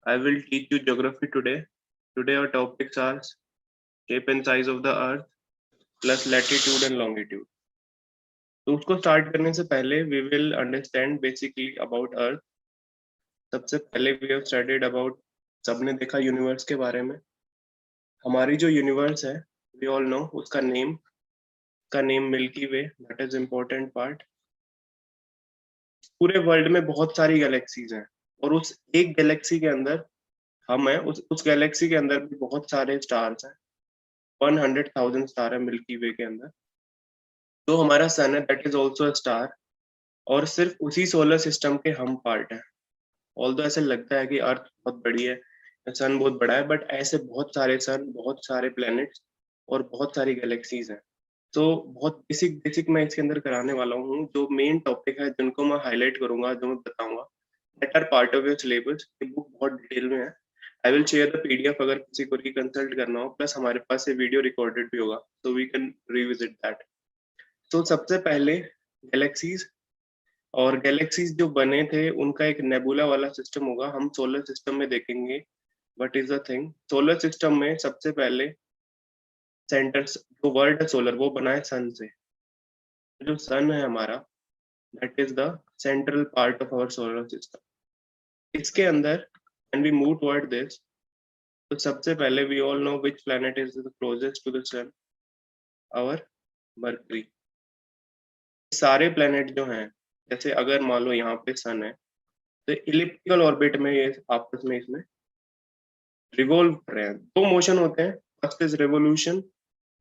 I will teach you geography today. Today our topics are shape and size of the earth plus latitude and longitude. तो उसको start करने से पहले we will understand basically about earth. सबसे पहले we have studied about सबने देखा universe के बारे में. हमारी जो यूनिवर्स है we all know उसका name milky way. That is important part. पूरे वर्ल्ड में बहुत सारी गैलेक्सीज हैं और उस एक गैलेक्सी के अंदर हम हैं. उस गैलेक्सी के अंदर भी बहुत सारे स्टार्स हैं. 100,000 स्टार है मिल्की वे के अंदर. तो हमारा सन है that is also a star. और सिर्फ उसी सोलर सिस्टम के हम पार्ट हैं. ऑल्दो ऐसे लगता है कि अर्थ बहुत बड़ी है, सन बहुत बड़ा है, बट ऐसे बहुत सारे सन, बहुत सारे प्लैनेट्स और बहुत सारी गैलेक्सीज हैं. तो बहुत बेसिक मैं इसके अंदर कराने वाला हूँ. जो मेन टॉपिक है जिनको मैं हाईलाइट करूंगा, जो मैं बताऊंगा, that are part of your syllabus. ये बुक बहुत डिटेल में है. I will share the PDF अगर किसी को रिकंसल्ट करना हो. प्लस हमारे पास ये वीडियो रिकॉर्डेड भी होगा, तो वी कैन रिविजिट दैट. तो सबसे पहले गैलेक्सीज, और गैलेक्सीज जो बने थे उनका एक नेबुला वाला सिस्टम होगा. हम सोलर सिस्टम में देखेंगे what is the thing. Solar system में सबसे पहले सेंटर, जो वर्ल्ड है सोलर, वो बना है सन से. जो सन है हमारा that is the central part of our solar system. इसके अंदर and we move toward this. तो सबसे पहले we all know which planet is the closest to the sun. Our Mercury. सारे प्लैनेट जो हैं, जैसे अगर मान लो यहाँ पे सन है, तो इलिप्टिकल ऑर्बिट में ये आपस में इसमें रिवॉल्व कर रहे हैं. दो मोशन होते हैं. First is revolution,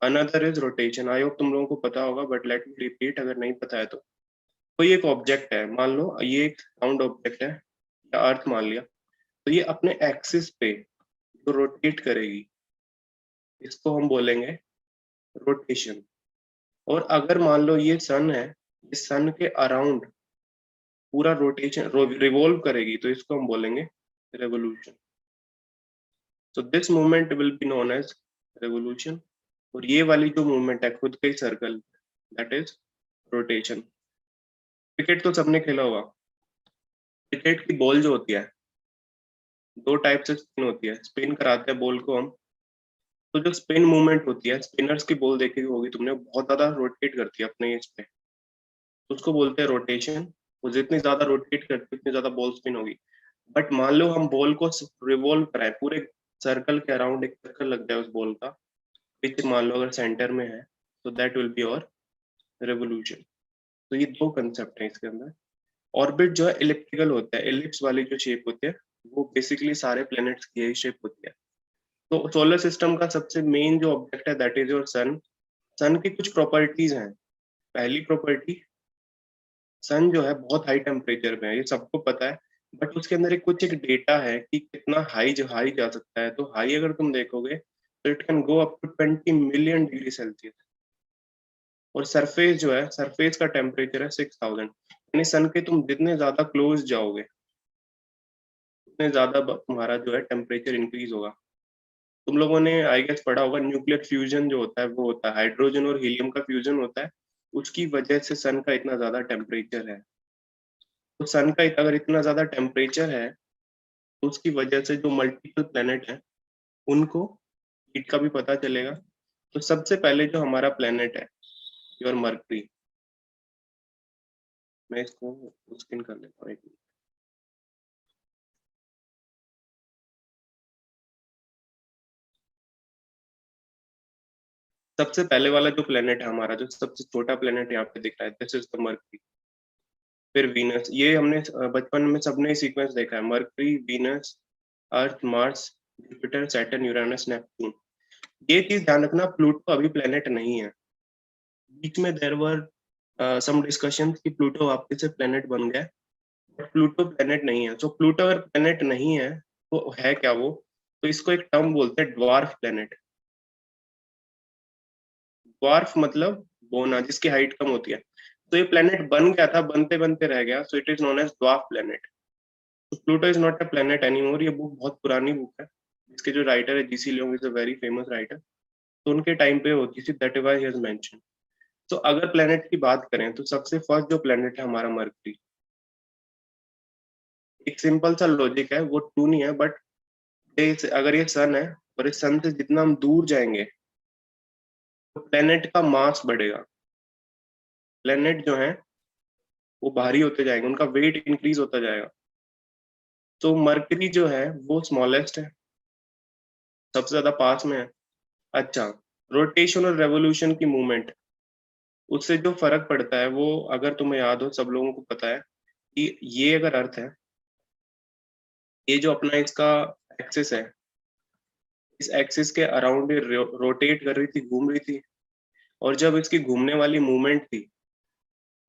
another is rotation. I hope तुम लोगों को पता होगा, बट लेट मी रिपीट अगर नहीं पता है तो. कोई एक ऑब्जेक्ट है, मान लो ये एक राउंड ऑब्जेक्ट है या अर्थ मान लिया, तो ये अपने एक्सिस पे जो रोटेट करेगी इसको हम बोलेंगे रोटेशन. और अगर मान लो ये सन है, इस सन के अराउंड पूरा रोटेशन रिवॉल्व करेगी, तो इसको हम बोलेंगे revolution. So this movement will be known as revolution. और ये वाली जो मूवमेंट है खुद के circle, that is rotation. Cricket तो सबने खेला होगा. क्रिकेट की बॉल जो होती है, दो टाइप से स्पिन होती है. स्पिन कराते हैं बॉल को हम. तो जो स्पिन मूवमेंट होती है, स्पिनर्स की बॉल देखी होगी तुमने, बहुत ज्यादा रोटेट करती है अपने इस पे, तो उसको बोलते हैं रोटेशन. वो जितनी ज्यादा रोटेट करती है उतनी ज्यादा बॉल स्पिन होगी. बट मान लो हम बॉल को रिवॉल्व कराएं, पूरे सर्कल के अराउंड एक चक्कर लग जाए उस बॉल का, पिच मान लो अगर सेंटर में है, तो दैट विल बी और रेवोल्यूशन. तो ये दो कंसेप्ट हैं इसके अंदर. ऑर्बिट जो है इलिप्टिकल होता है. एलिप्स वाली जो शेप होती है वो बेसिकली सारे प्लैनेट्स की यही शेप होती है. तो सोलर सिस्टम का सबसे मेन जो ऑब्जेक्ट है दैट इज योर सन. सन की कुछ प्रॉपर्टीज हैं. पहली प्रॉपर्टी, सन जो है बहुत हाई टेम्परेचर में है, ये सबको पता है. बट उसके अंदर कुछ एक डेटा है कि कितना हाई जा सकता है. तो हाई अगर तुम देखोगे तो it can go up to 20 million degree Celsius. और सरफेस जो है, सरफेस का टेम्परेचर है 6000. यानी सन के तुम जितने ज्यादा क्लोज जाओगे उतने ज्यादा तुम्हारा जो है टेम्परेचर इंक्रीज होगा. तुम लोगों ने आई गेस पढ़ा होगा, न्यूक्लियर फ्यूजन जो होता है वो होता है हाइड्रोजन और हीलियम का फ्यूजन होता है. उसकी वजह से सन का इतना ज्यादा टेम्परेचर है. तो सन का अगर इतना ज्यादा टेम्परेचर है तो उसकी वजह से जो मल्टीपल प्लेनेट है उनको हीट का भी पता चलेगा. तो सबसे पहले जो हमारा प्लेनेट है योर मर्करी, मैं इसको स्किन कर लेता हूँ एक मिनट. सबसे पहले वाला जो प्लेनेट है हमारा, जो सबसे छोटा प्लेनेट यहाँ पे दिख रहा है, दिस इज द मर्करी. फिर वीनस, ये हमने बचपन में सबने सीक्वेंस देखा है. Mercury, Venus, Earth, Mars, Jupiter, Saturn, Uranus, Neptune. ये चीज ध्यान रखना, प्लूटो अभी प्लेनेट नहीं है. बीच में देयर वर सम डिस्कशन कि प्लूटो वापस से प्लेनेट बन गया, बट प्लूटो प्लेनेट नहीं है. सो प्लूटो अगर प्लेनेट नहीं है तो है क्या वो? तो इसको एक टर्म बोलते हैं ड्वार्फ प्लेनेट. ड्वार्फ मतलब बोना, जिसकी हाइट कम होती है. तो ये प्लेनेट बन गया था, बनते बनते रह गया, so it is known as dwarf planet. तो Pluto is not a planet anymore. ये बुक बहुत पुरानी बुक है. इसके जो राइटर है GC Leong is a very famous writer. तो उनके टाइम पे होती थी, that is why he has mention. तो अगर प्लेनेट की बात करें तो सबसे फर्स्ट जो प्लेनेट है हमारा मर्करी. एक सिंपल सा लॉजिक है, वो टू नहीं है बट अगर ये सन है और इस सन से जितना हम दूर जाएंगे तो प्लेनेट का मास बढ़ेगा, प्लेनेट जो है वो भारी होते जाएंगे, उनका वेट इंक्रीज होता जाएगा। तो मरकरी जो है वो स्मॉलेस्ट है, सबसे ज्यादा पास में है। अच्छा, रोटेशन और रेवोल्यूशन की मूवमेंट, उससे जो फर्क पड़ता है वो अगर तुम्हें याद हो, सब लोगों को पता है कि ये अगर अर्थ है, ये जो अपना इसका एक्सिस है, इस एक्सिस के अराउंड ये रोटेट कर रही थी, घूम रही थी। और जब इसकी घूमने वाली मूवमेंट थी,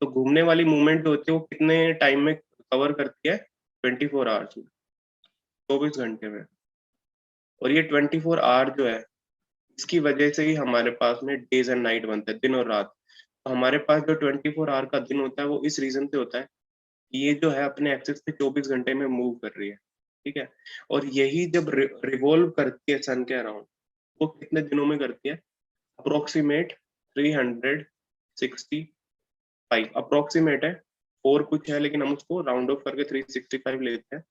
तो घूमने वाली मूवमेंट जो होती है वो कितने टाइम में कवर करती है? 24 आवर्स में, 24 घंटे में। और ये 24 आवर जो है, इसकी वजह से ही हमारे पास में डेज एंड नाइट बनते हैं, दिन और रात। तो हमारे पास जो 24 आवर का दिन होता है वो इस रीजन से होता है कि ये जो है अपने एक्सिस पे 24 घंटे में मूव कर रही है, ठीक है। और यही जब रिवॉल्व करती है सन के अराउंड, वो कितने दिनों में करती है? अप्रोक्सीमेट 365, अप्रोक्सीमेट है, और कुछ है लेकिन हम उसको राउंड ऑफ करके 365 लेते हैं।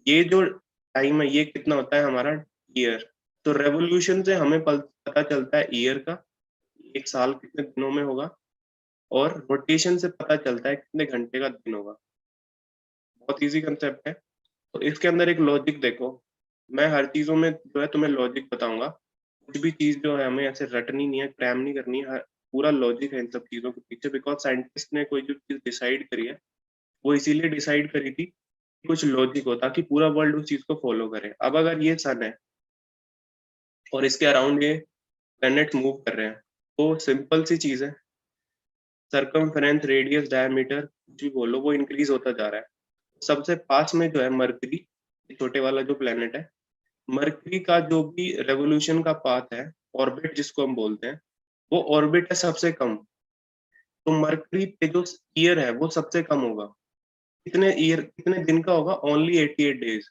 ये जो टाइम है ये कितना होता है हमारा? ईयर। तो रेवोल्यूशन से हमें पता चलता है ईयर का, एक साल कितने दिनों में होगा, और रोटेशन से पता चलता है कितने घंटे का दिन होगा। बहुत इजी कंसेप्ट है। तो इसके अंदर एक लॉजिक देखो, मैं हर चीजों में जो है तुम्हें लॉजिक बताऊंगा। कुछ भी चीज जो है हमें ऐसे रटनी नहीं है, क्रैम नहीं करनी है, पूरा लॉजिक है इन सब चीजों के पीछे। बिकॉज साइंटिस्ट ने कोई जो चीज डिसाइड करी है वो इसीलिए डिसाइड करी थी, कुछ लॉजिक हो ताकि पूरा वर्ल्ड उस चीज को फॉलो करे। अब अगर ये सन है और इसके अराउंड ये प्लैनेट मूव कर रहे हैं, तो सिंपल सी चीज है, सरकमफेरेंस, रेडियस, डायमीटर कुछ भी बोलो, वो इंक्रीज होता जा रहा है। सबसे पास में जो है मरकरी, छोटे वाला जो प्लेनेट है, मरकरी का जो भी रेवोल्यूशन का पाथ है, ऑर्बिट जिसको हम बोलते हैं, वो ऑर्बिट है सबसे कम। तो मरकरी पे जो ईयर है वो सबसे कम होगा। कितने ईयर, कितने दिन का होगा? Only 88 days.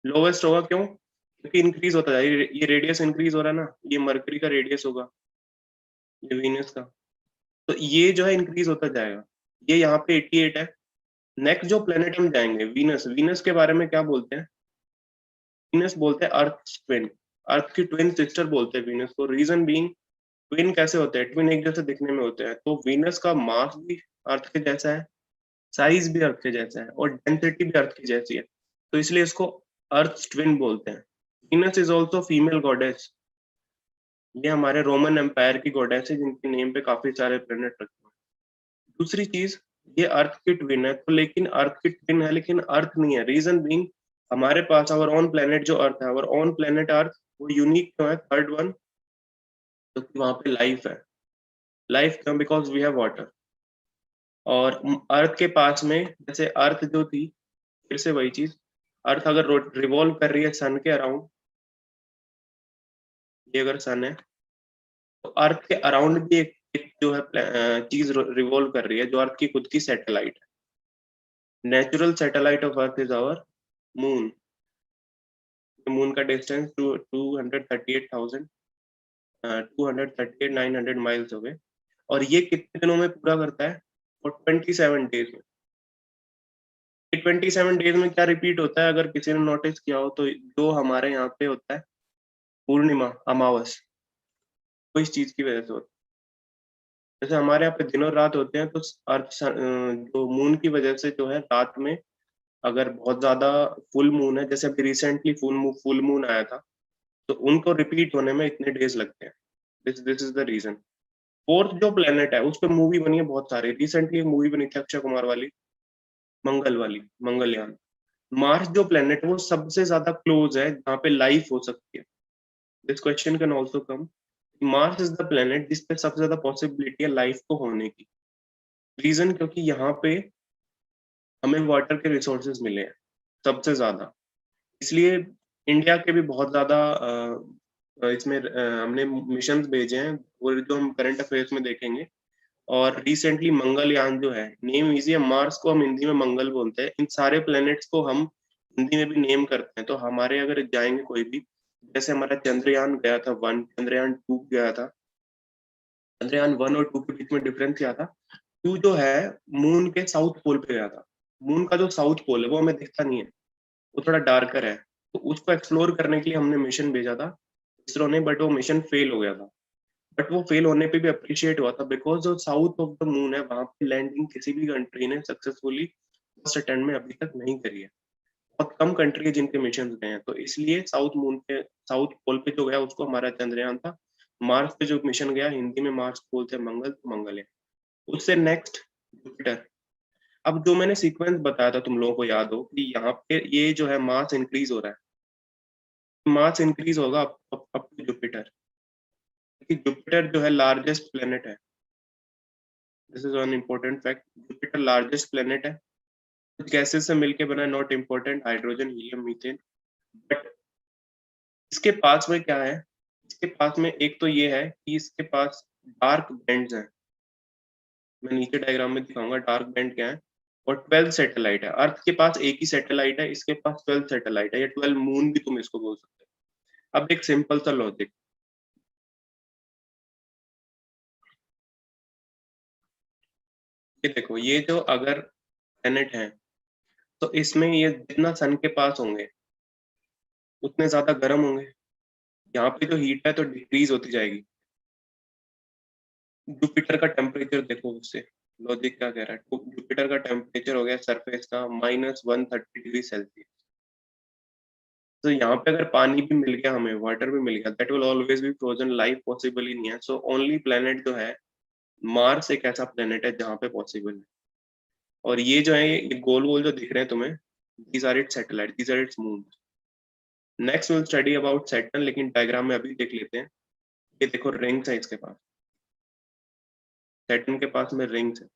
लोवेस्ट होगा, क्यों? क्योंकि इंक्रीज होता है, ये रेडियस इंक्रीज हो रहा है ना, ये मरकरी का रेडियस होगा, ये वीनस का। तो ये जो है इंक्रीज होता जाएगा, ये यहाँ पे 88 है। नेक्स्ट जो प्लेनेट हम जाएंगे, वीनस। वीनस के बारे में क्या बोलते हैं? वीनस बोलते हैं अर्थ ट्विन, अर्थ की ट्विन सिस्टर बोलते हैं वीनस को। रीजन बीइंग, ट्विन कैसे होते हैं? ट्विन एक जैसे दिखने में होते हैं, तो वीनस का मास भी अर्थ के जैसा है, साइज भी अर्थ के जैसा है, और डेंसिटी भी अर्थ की जैसी है, तो इसलिए इसको अर्थ ट्विन बोलते हैं। Venus is also female goddess. ये हमारे रोमन एम्पायर की गॉडेस है जिनके नेम पे काफी सारे प्लेनेट रखे हैं। दूसरी चीज, ये अर्थ की ट्विन है, तो लेकिन अर्थ की ट्विन है लेकिन अर्थ नहीं है। रीजन बीइंग, हमारे पास आवर ओन प्लेनेट जो अर्थ है, आवर ओन प्लेनेट अर्थ, वो यूनिक क्यों है? थर्ड वन, क्योंकि वहां पे लाइफ है। लाइफ क्यों? Because we have water. और अर्थ के पास में, जैसे अर्थ जो थी, फिर से वही चीज, अर्थ अगर रिवॉल्व कर रही है सन के अराउंड, ये अगर सन है तो अर्थ के अराउंड भी एक जो है चीज रिवॉल्व कर रही है, जो अर्थ की खुद की सैटेलाइट है। Natural satellite of Earth is our moon. Moon का डिस्टेंस 238,000, 238,900 माइल्स हो गए। और ये कितने दिनों में पूरा करता है? और 27 डेज में। 27 डेज में क्या रिपीट होता है? अगर किसी ने नोटिस किया हो तो जो हमारे यहाँ पे होता है पूर्णिमा, अमावस, वो इस चीज की वजह से होता है। जैसे हमारे यहाँ पे दिन और रात होते हैं, तो अर्थ जो मून की वजह से जो है रात में, अगर बहुत ज्यादा फुल मून है, जैसे अभी रिसेंटली फुल मून आया था, तो उनको रिपीट होने में इतने डेज लगते हैं। This is the reason. Fourth जो प्लेनेट है उस पर मूवी बनी है बहुत सारी। रिसेंटली एक मूवी बनी थी अक्षय कुमार वाली, मंगल वाली, मंगलयान। मार्स जो प्लेनेट है वो सबसे ज्यादा क्लोज है जहाँ पे लाइफ हो सकती है। This question can also come. Mars is the planet जिस पे सबसे ज्यादा पॉसिबिलिटी है लाइफ को होने की। रीजन, क्योंकि यहाँ पे हमें वाटर के रिसोर्सेज मिले हैं सबसे ज्यादा, इसलिए इंडिया के भी बहुत ज्यादा इसमें हमने मिशन भेजे हैं, और जो हम करंट अफेयर्स में देखेंगे। और रिसेंटली मंगलयान जो है, नेम इजी है, मार्स को हम हिंदी में मंगल बोलते हैं, इन सारे प्लैनेट्स को हम हिंदी में भी नेम करते हैं। तो हमारे अगर जाएंगे कोई भी, जैसे हमारा चंद्रयान गया था 1, चंद्रयान 2 गया था। चंद्रयान 1 और 2 के बीच में डिफरेंस क्या था? 2 जो है मून के साउथ पोल पे गया था। मून का जो साउथ पोल है वो हमें दिखता नहीं है, वो थोड़ा डार्कर है, तो उसको एक्सप्लोर करने के लिए हमने मिशन भेजा था इसरो ने, बट वो मिशन फेल हो गया था। बट वो फेल होने पे भी अप्रिशिएट हुआ था बिकॉज जो साउथ ऑफ द मून है वहां पे लैंडिंग किसी भी कंट्री ने सक्सेसफुली फर्स्ट अटेम्प्ट में अभी तक नहीं करी है। बहुत कम कंट्री है जिनके मिशन गए हैं, तो इसलिए साउथ पोल पे जो गया उसको हमारा चंद्रयान था। मार्स पे जो मिशन गया, हिंदी में मार्स बोलते हैं मंगल, तो मंगल है। उससे नेक्स्ट जुपिटर। अब जो मैंने सीक्वेंस बताया था तुम लोगों को याद हो कि यहाँ पे ये जो है मास इंक्रीज हो रहा है, मास इंक्रीज होगा अप टू जुपिटर, क्योंकि जुपिटर जो है लार्जेस्ट प्लेनेट है। This is one important fact, Jupiter largest planet है। कुछ गैसेस से मिलके बना है, not important, hydrogen, helium, methane. But इसके पास में क्या है, इसके पास में एक तो ये है कि इसके पास डार्क बैंड्स हैं। मैं नीचे डायग्राम में दिखाऊंगा डार्क बैंड क्या है। और 12 सैटेलाइट है। अर्थ के पास एक ही सैटेलाइट है, इसके पास 12 सैटेलाइट है, या 12 मून भी तुम इसको बोल सकते हो। अब एक सिंपल सा लॉजिक, ये देखो, ये जो अगर प्लेनेट है तो इसमें ये जितना सन के पास होंगे उतने ज्यादा गर्म होंगे। यहाँ पे जो हीट है तो डिक्रीज होती जाएगी। जुपिटर का टेम्परेचर देखो उससे, लॉजिक क्या कह रहा है, जुपिटर का टेम्परेचर हो गया सरफेस का -130 डिग्री सेल्सियस। तो यहाँ पे अगर पानी भी मिल गया, हमें वाटर भी मिल गया, that will always be frozen, life possible ही नहीं है। सो ओनली प्लेनेट जो है मार्स एक ऐसा प्लेनेट है जहाँ पे पॉसिबल है। और ये जो है ये गोल गोल जो दिख रहे हैं तुम्हें, these are its satellite, these are its moon. Next will study about Saturn, लेकिन डायग्राम में अभी देख लेते हैं। ये देखो रिंग्स है इसके पास, सैटर्न के पास में रिंग्स है।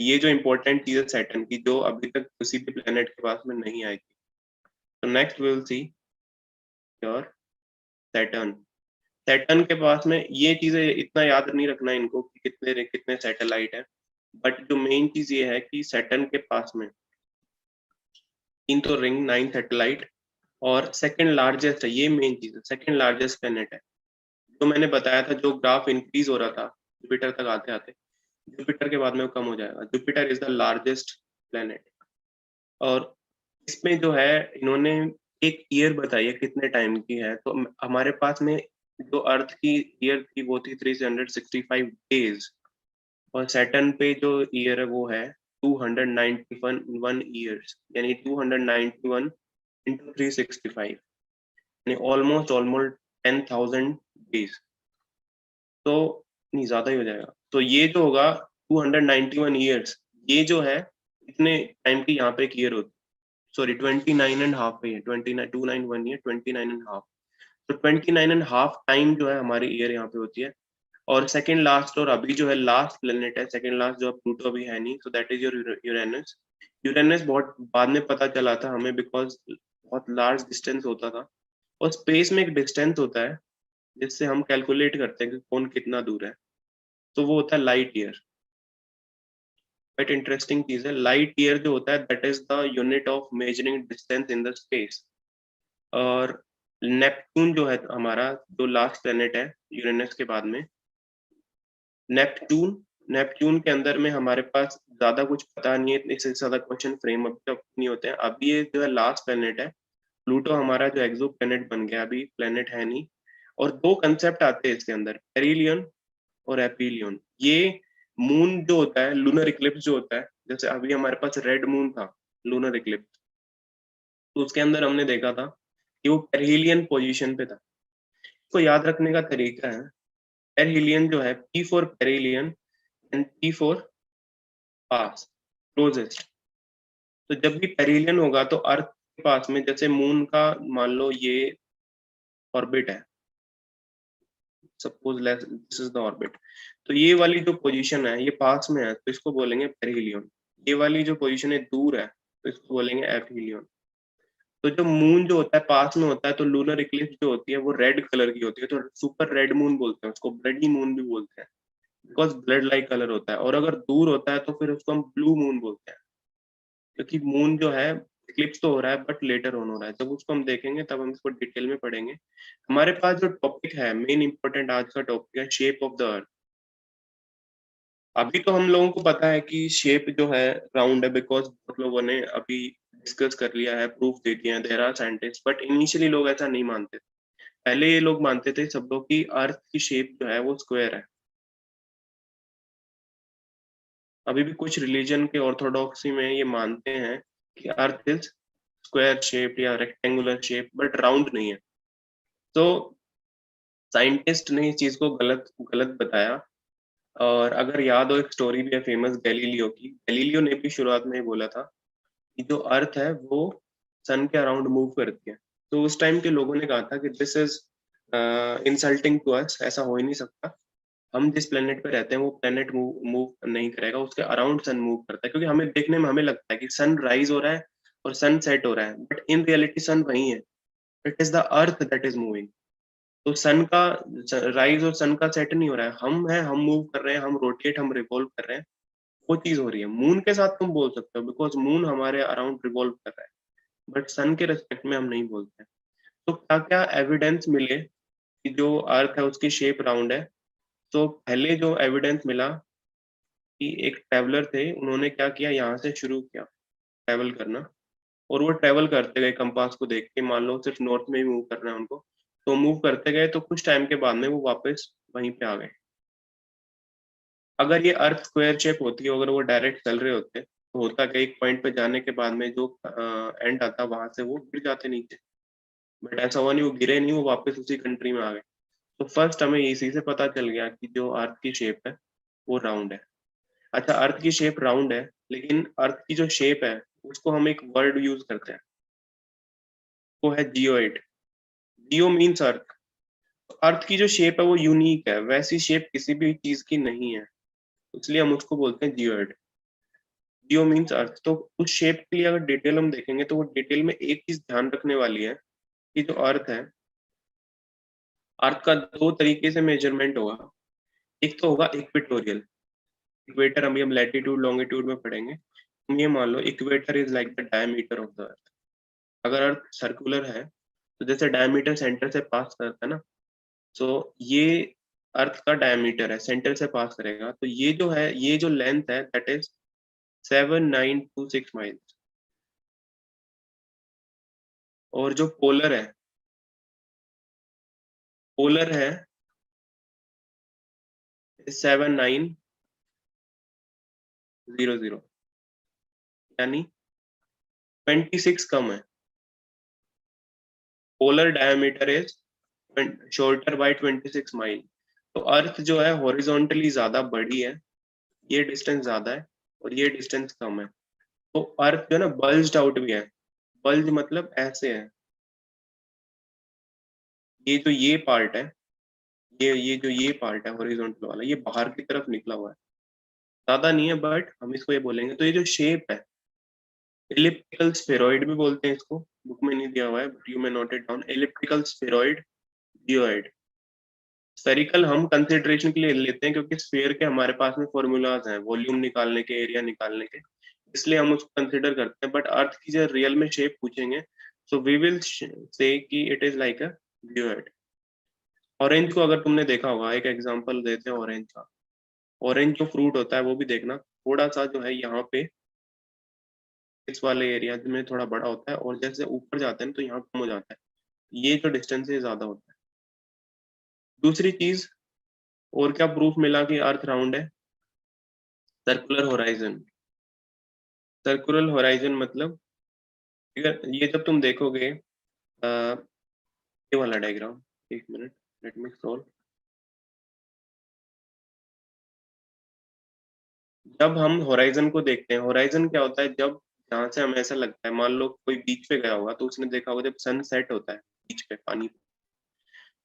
ये जो इंपॉर्टेंट चीज है सैटर्न की, जो अभी तक किसी भी प्लेनेट के पास में नहीं आई थी। तो next will see your Saturn. Saturn के पास में ये चीजें इतना याद नहीं रखना इनको कि कितने कितने सैटेलाइट है। बट जो मेन चीज ये है कि सैटर्न के पास में तीन तो रिंग, 9 सैटेलाइट, और सेकंड लार्जेस्ट है, ये मेन चीज है, सेकंड लार्जेस्ट प्लेनेट है। जो मैंने बताया था, जो ग्राफ इंक्रीज हो रहा था जुपिटर तक आते आते, जुपिटर के बाद में वो कम हो जाएगा। Jupiter is the largest planet. और इसमें जो है इन्होंने एक ईयर बताई है कितने टाइम की है, तो हमारे पास में जो अर्थ की ईयर थी वो थी 365 डेज, और सैटर्न पे जो ईयर है वो है 291 ईयर्स, यानी 291 इंटू 365, यानी ऑलमोस्ट ऑलमोस्ट 10,000 डेज। तो नहीं, ज्यादा ही हो जाएगा। तो ये जो होगा 291 ईयर्स, ये जो है इतने टाइम की यहाँ पे एक ईयर होती है। सॉरी, 29.5 पे है, 29 ईयर, 29.5। तो 29.5 टाइम जो है हमारी ईयर यहाँ पे होती है। और सेकंड लास्ट, और अभी जो है लास्ट प्लेनेट है, सेकंड लास्ट जो प्लूटो अभी है नहीं, so that is your Uranus. Uranus बहुत बाद में पता चला था हमें, बिकॉज बहुत लार्ज डिस्टेंस होता था। और स्पेस में एक डिस्टेंस होता है जिससे हम कैलकुलेट करते हैं कि कौन कितना दूर है, तो वो होता है लाइट ईयर। बट इंटरेस्टिंग चीज है, लाइट ईयर जो होता है that is the unit of measuring distance in the space. और नेपट्टून जो है हमारा, जो लास्ट प्लेनेट है यूरेनस के बाद में, नेपट्टून, नेपट्टून के अंदर में हमारे पास ज्यादा कुछ पता नहीं है, इससे ज्यादा क्वेश्चन फ्रेम अभी तक नहीं होते हैं। अभी ये जो है लास्ट प्लेनेट है। प्लूटो हमारा जो एक्सो प्लेनेट बन गया, अभी प्लेनेट है नहीं। और दो कंसेप्ट आते हैं इसके अंदर, पेरिलियन और एपीलियन। ये मून जो होता है, लूनर इक्लिप्स जो होता है, जैसे अभी हमारे पास रेड मून था, लूनर इक्लिप्स, तो उसके अंदर हमने देखा था कि वो पेरिलियन पोजीशन पे था। इसको याद रखने का तरीका है, पेरिलियन जो है, P for perihelion and P for pass, closest. तो जब भी पेरिलियन होगा तो अर्थ के पास में, जैसे मून का मान लो ये ऑर्बिट है, suppose this is the orbit, तो ये वाली जो पोजीशन है ये पास में है तो इसको बोलेंगे पेरिलियन। ये वाली जो पोजीशन है दूर है तो इसको बोलेंगे एपीलियन। तो जो मून जो होता है पास में होता है, तो लूनर इक्लिप्स जो होती है वो रेड कलर की होती है, तो सुपर रेड मून बोलते हैं उसको, ब्लडी मून भी बोलते हैं, बिकॉज ब्लड लाइक कलर होता है। और अगर दूर होता है तो फिर उसको हम ब्लू मून बोलते हैं, क्योंकि मून जो है इक्लिप्स तो हो रहा है बट लेटर ऑन हो रहा है। जब उसको हम देखेंगे तब हम इसको डिटेल में पढ़ेंगे। हमारे पास जो टॉपिक है मेन इंपॉर्टेंट आज का टॉपिक है शेप ऑफ द अर्थ। अभी तो हम लोगों को पता है कि शेप जो है राउंड है, बिकॉज बहुत लोगों ने अभी डिस्कस कर लिया है, प्रूफ दे दिया है, there are scientist, but initially लोग ऐसा नहीं मानते। पहले ये लोग मानते थे सब लोग कि अर्थ की शेप जो है वो स्क्वायर है। अभी भी कुछ रिलीजन के ऑर्थोडॉक्सी में ये मानते हैं कि अर्थ इज स्क्वायर शेप या रेक्टेंगुलर शेप, बट राउंड नहीं है। तो साइंटिस्ट ने इस चीज को गलत गलत बताया। और अगर याद हो, एक स्टोरी भी है फेमस गैलीलियो की। गैलीलियो ने भी शुरुआत में ही बोला था कि जो अर्थ है वो सन के अराउंड मूव करती है। तो उस टाइम के लोगों ने कहा था कि this is insulting to us, ऐसा हो ही नहीं सकता। हम जिस प्लेनेट पे रहते हैं वो प्लेनेट मूव मूव नहीं करेगा, उसके अराउंड सन मूव करता है। क्योंकि हमें देखने में हमें लगता है कि सन राइज हो रहा है और सन सेट हो रहा है, बट इन रियलिटी सन वही है। It is the earth that is moving. तो सन का राइज और सन का सेट नहीं हो रहा है, हम मूव कर रहे हैं, हम रोटेट, हम रिवॉल्व कर रहे हैं, वो चीज हो रही है। मून के साथ तुम बोल सकते हो बिकॉज मून हमारे अराउंड रिवॉल्व कर रहा है, बट सन के रेस्पेक्ट में हम नहीं बोलते। तो क्या क्या एविडेंस मिले कि जो अर्थ है उसकी शेप राउंड है? तो पहले जो एविडेंस मिला कि एक ट्रैवलर थे, उन्होंने क्या किया, यहाँ से शुरू किया ट्रैवल करना। और वो ट्रैवल करते गए कंपास को देख के, मान लो सिर्फ नॉर्थ में ही मूव करना है उनको, तो मूव करते गए, तो कुछ टाइम के बाद में वो वापस वहीं पे आ गए। अगर ये अर्थ स्क्वायर शेप होती है, अगर वो डायरेक्ट चल रहे होते, तो होता क्या, एक पॉइंट पे जाने के बाद में जो एंड आता वहां से वो गिर जाते नीचे। बट ऐसा हुआ नहीं, वो गिरे नहीं, वो वापस उसी कंट्री में आ गए। तो फर्स्ट हमें इसी से पता चल गया कि जो अर्थ की शेप है वो राउंड है। अच्छा, अर्थ की शेप राउंड है, लेकिन अर्थ की जो शेप है उसको हम एक वर्ड यूज करते हैं, वो है जियोइड। जियो मीन्स अर्थ। अर्थ की जो शेप है वो यूनिक है, वैसी शेप किसी भी चीज की नहीं है, इसलिए हम उसको बोलते हैं जियोइड। जियो मीन्स अर्थ। तो उस शेप के लिए अगर डिटेल हम देखेंगे तो वो डिटेल में एक चीज ध्यान रखने वाली है कि जो अर्थ है, अर्थ का दो तरीके से मेजरमेंट होगा। एक तो होगा इक्वेटोरियल। इक्वेटर अभी हम लैटिट्यूड लॉन्गिट्यूड में पढ़ेंगे। तुम ये मान लो equator is like the diameter of the earth. अगर अर्थ सर्कुलर है तो जैसे डायमीटर सेंटर से पास करता है ना, सो ये अर्थ का डायमीटर है, सेंटर से पास करेगा, तो ये जो है, ये जो लेंथ है दैट इज 7926 माइल्स। और जो पोलर है 7900, यानी 26 कम है। Polar diameter is shorter by 26 mile. तो अर्थ जो है हॉरिजॉन्टली ज्यादा बड़ी है, ये डिस्टेंस ज्यादा है, और ये डिस्टेंस कम है। तो अर्थ जो है ना बल्ज्ड आउट भी है। बल्ज मतलब ऐसे है, ये जो ये पार्ट है, ये जो ये पार्ट है हॉरिजॉन्टल वाला, ये बाहर की तरफ निकला हुआ है, ज्यादा नहीं है, बट हम इसको ये बोलेंगे। तो ये जो शेप है, इलिप्टिकल स्फेरॉइड भी बोलते हैं इसको, बुक में नहीं दिया हुआ है but you may note it down, elliptical spheroid, geoid. Spherical हम कंसिडरेशन के लिए लेते हैं क्योंकि स्फीयर के हमारे पास में फॉर्मूलाज हैं वॉल्यूम निकालने के, एरिया निकालने के, इसलिए हम उसको कंसिडर करते हैं। बट अर्थ की जो रियल में शेप पूछेंगे, सो वी विल से कि it is like a geoid. Orange को अगर तुमने देखा होगा, एक एग्जांपल देते हैं ऑरेंज का। ऑरेंज जो फ्रूट होता है वो भी देखना, थोड़ा सा जो है यहाँ पे इस वाले एरिया में थोड़ा बड़ा होता है, और जैसे ऊपर जाते हैं तो यहाँ कम हो जाता है। ये जो डिस्टेंस है ज्यादा होता है। दूसरी चीज, और क्या प्रूफ मिला कि अर्थ राउंड है? Circular horizon. सर्कुलर होराइजन मतलब, ये जब तुम देखोगे, ये वाला डायग्राम, एक मिनट, लेट मी स्क्रॉल। जब हम होराइजन को देखते हैं, होराइजन क्या होता है, जब जहाँ से हमें ऐसा लगता है, मान लो कोई बीच पे गया होगा तो उसने देखा होगा जब सन सेट होता है बीच पे पानी पे,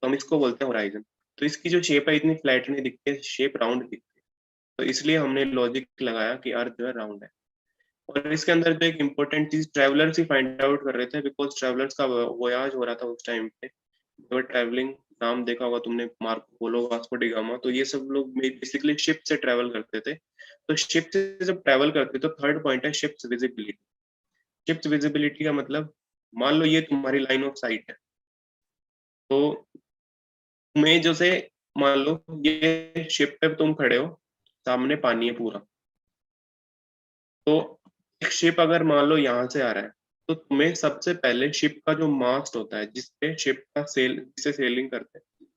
तो हम इसको बोलते हैं होराइजन। तो इसकी जो शेप है इतनी फ्लैट नहीं दिखती है, शेप राउंड दिखती है। तो इसलिए हमने लॉजिक लगाया कि अर्थ जो है राउंड है। और इसके अंदर जो एक इम्पोर्टेंट चीज ट्रैवलर्स ही फाइंड आउट कर रहे थे, बिकॉज ट्रैवलर्स का वोयाज हो रहा था उस टाइम पे। ट्रैवलिंग, नाम देखा होगा तुमने, मार्को पोलो, वास्को डिगामा, तो ये सब लोग बेसिकली शिप से ट्रैवल करते थे। तो शिप से जब ट्रैवल करते तो थर्ड पॉइंट है शिप्स विजिबिलिटी। शिप्स विजिबिलिटी का मतलब, मान लो ये तुम्हारी लाइन ऑफ साइट है, तो तुम्हें जैसे, मान लो ये शिप पे तुम खड़े हो, सामने पानी है पूरा, तो एक शिप अगर मान लो यहाँ से आ रहा है, तो तुम्हें सबसे पहले शिप का जो मास्ट होता है, जिससे शिप का जिसे सेलिंग करते हैं,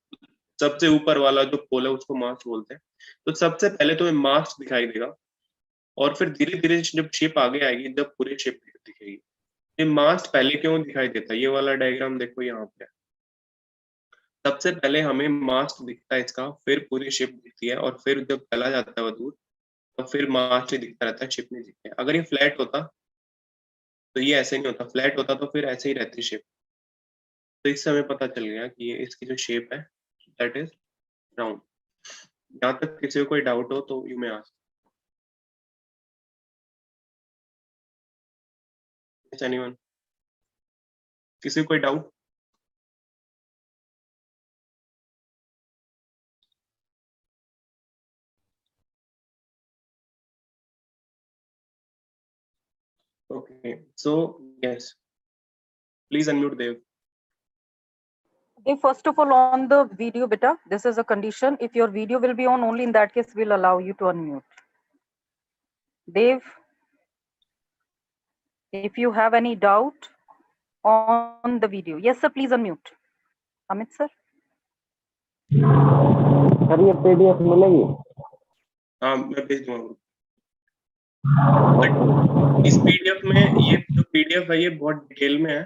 सबसे ऊपर वाला जो पोल है उसको मास्ट बोलते हैं। तो सबसे पहले तुम्हें मास्ट दिखाई देगा, और फिर धीरे धीरे जब शिप आगे आएगी, जब पूरी शिप दिखेगी। ये मास्ट पहले क्यों दिखाई देता है, ये वाला डायग्राम देखो यहाँ पे। सबसे पहले हमें मास्ट दिखता है इसका, फिर पूरी शिप दिखती है, और फिर जब चला जाता है वो दूर, तो फिर मास्ट ही दिखता रहता है, शिप नहीं दिखती है। अगर ये फ्लैट होता तो ये ऐसे नहीं होता, फ्लैट होता तो फिर ऐसे ही रहती शिप। तो इससे हमें पता चल गया कि ये इसकी जो शेप है दैट इज राउंड। यहाँ तक किसी को कोई डाउट हो तो यू मे आस्क। एनीवन, किसी को कोई doubt? Okay, so yes, please unmute Dev. Okay, first of all, on the video, beta, this is a condition. If your video will be on, only in that case we'll allow you to unmute. Dev, if you have any doubt on the video, yes sir, please unmute. Amit sir. Sir ये PDF मिलेगी? हाँ, मैं भेज दूंगा। But इस PDF में, ये जो पीडीएफ है ये बहुत डिटेल में है।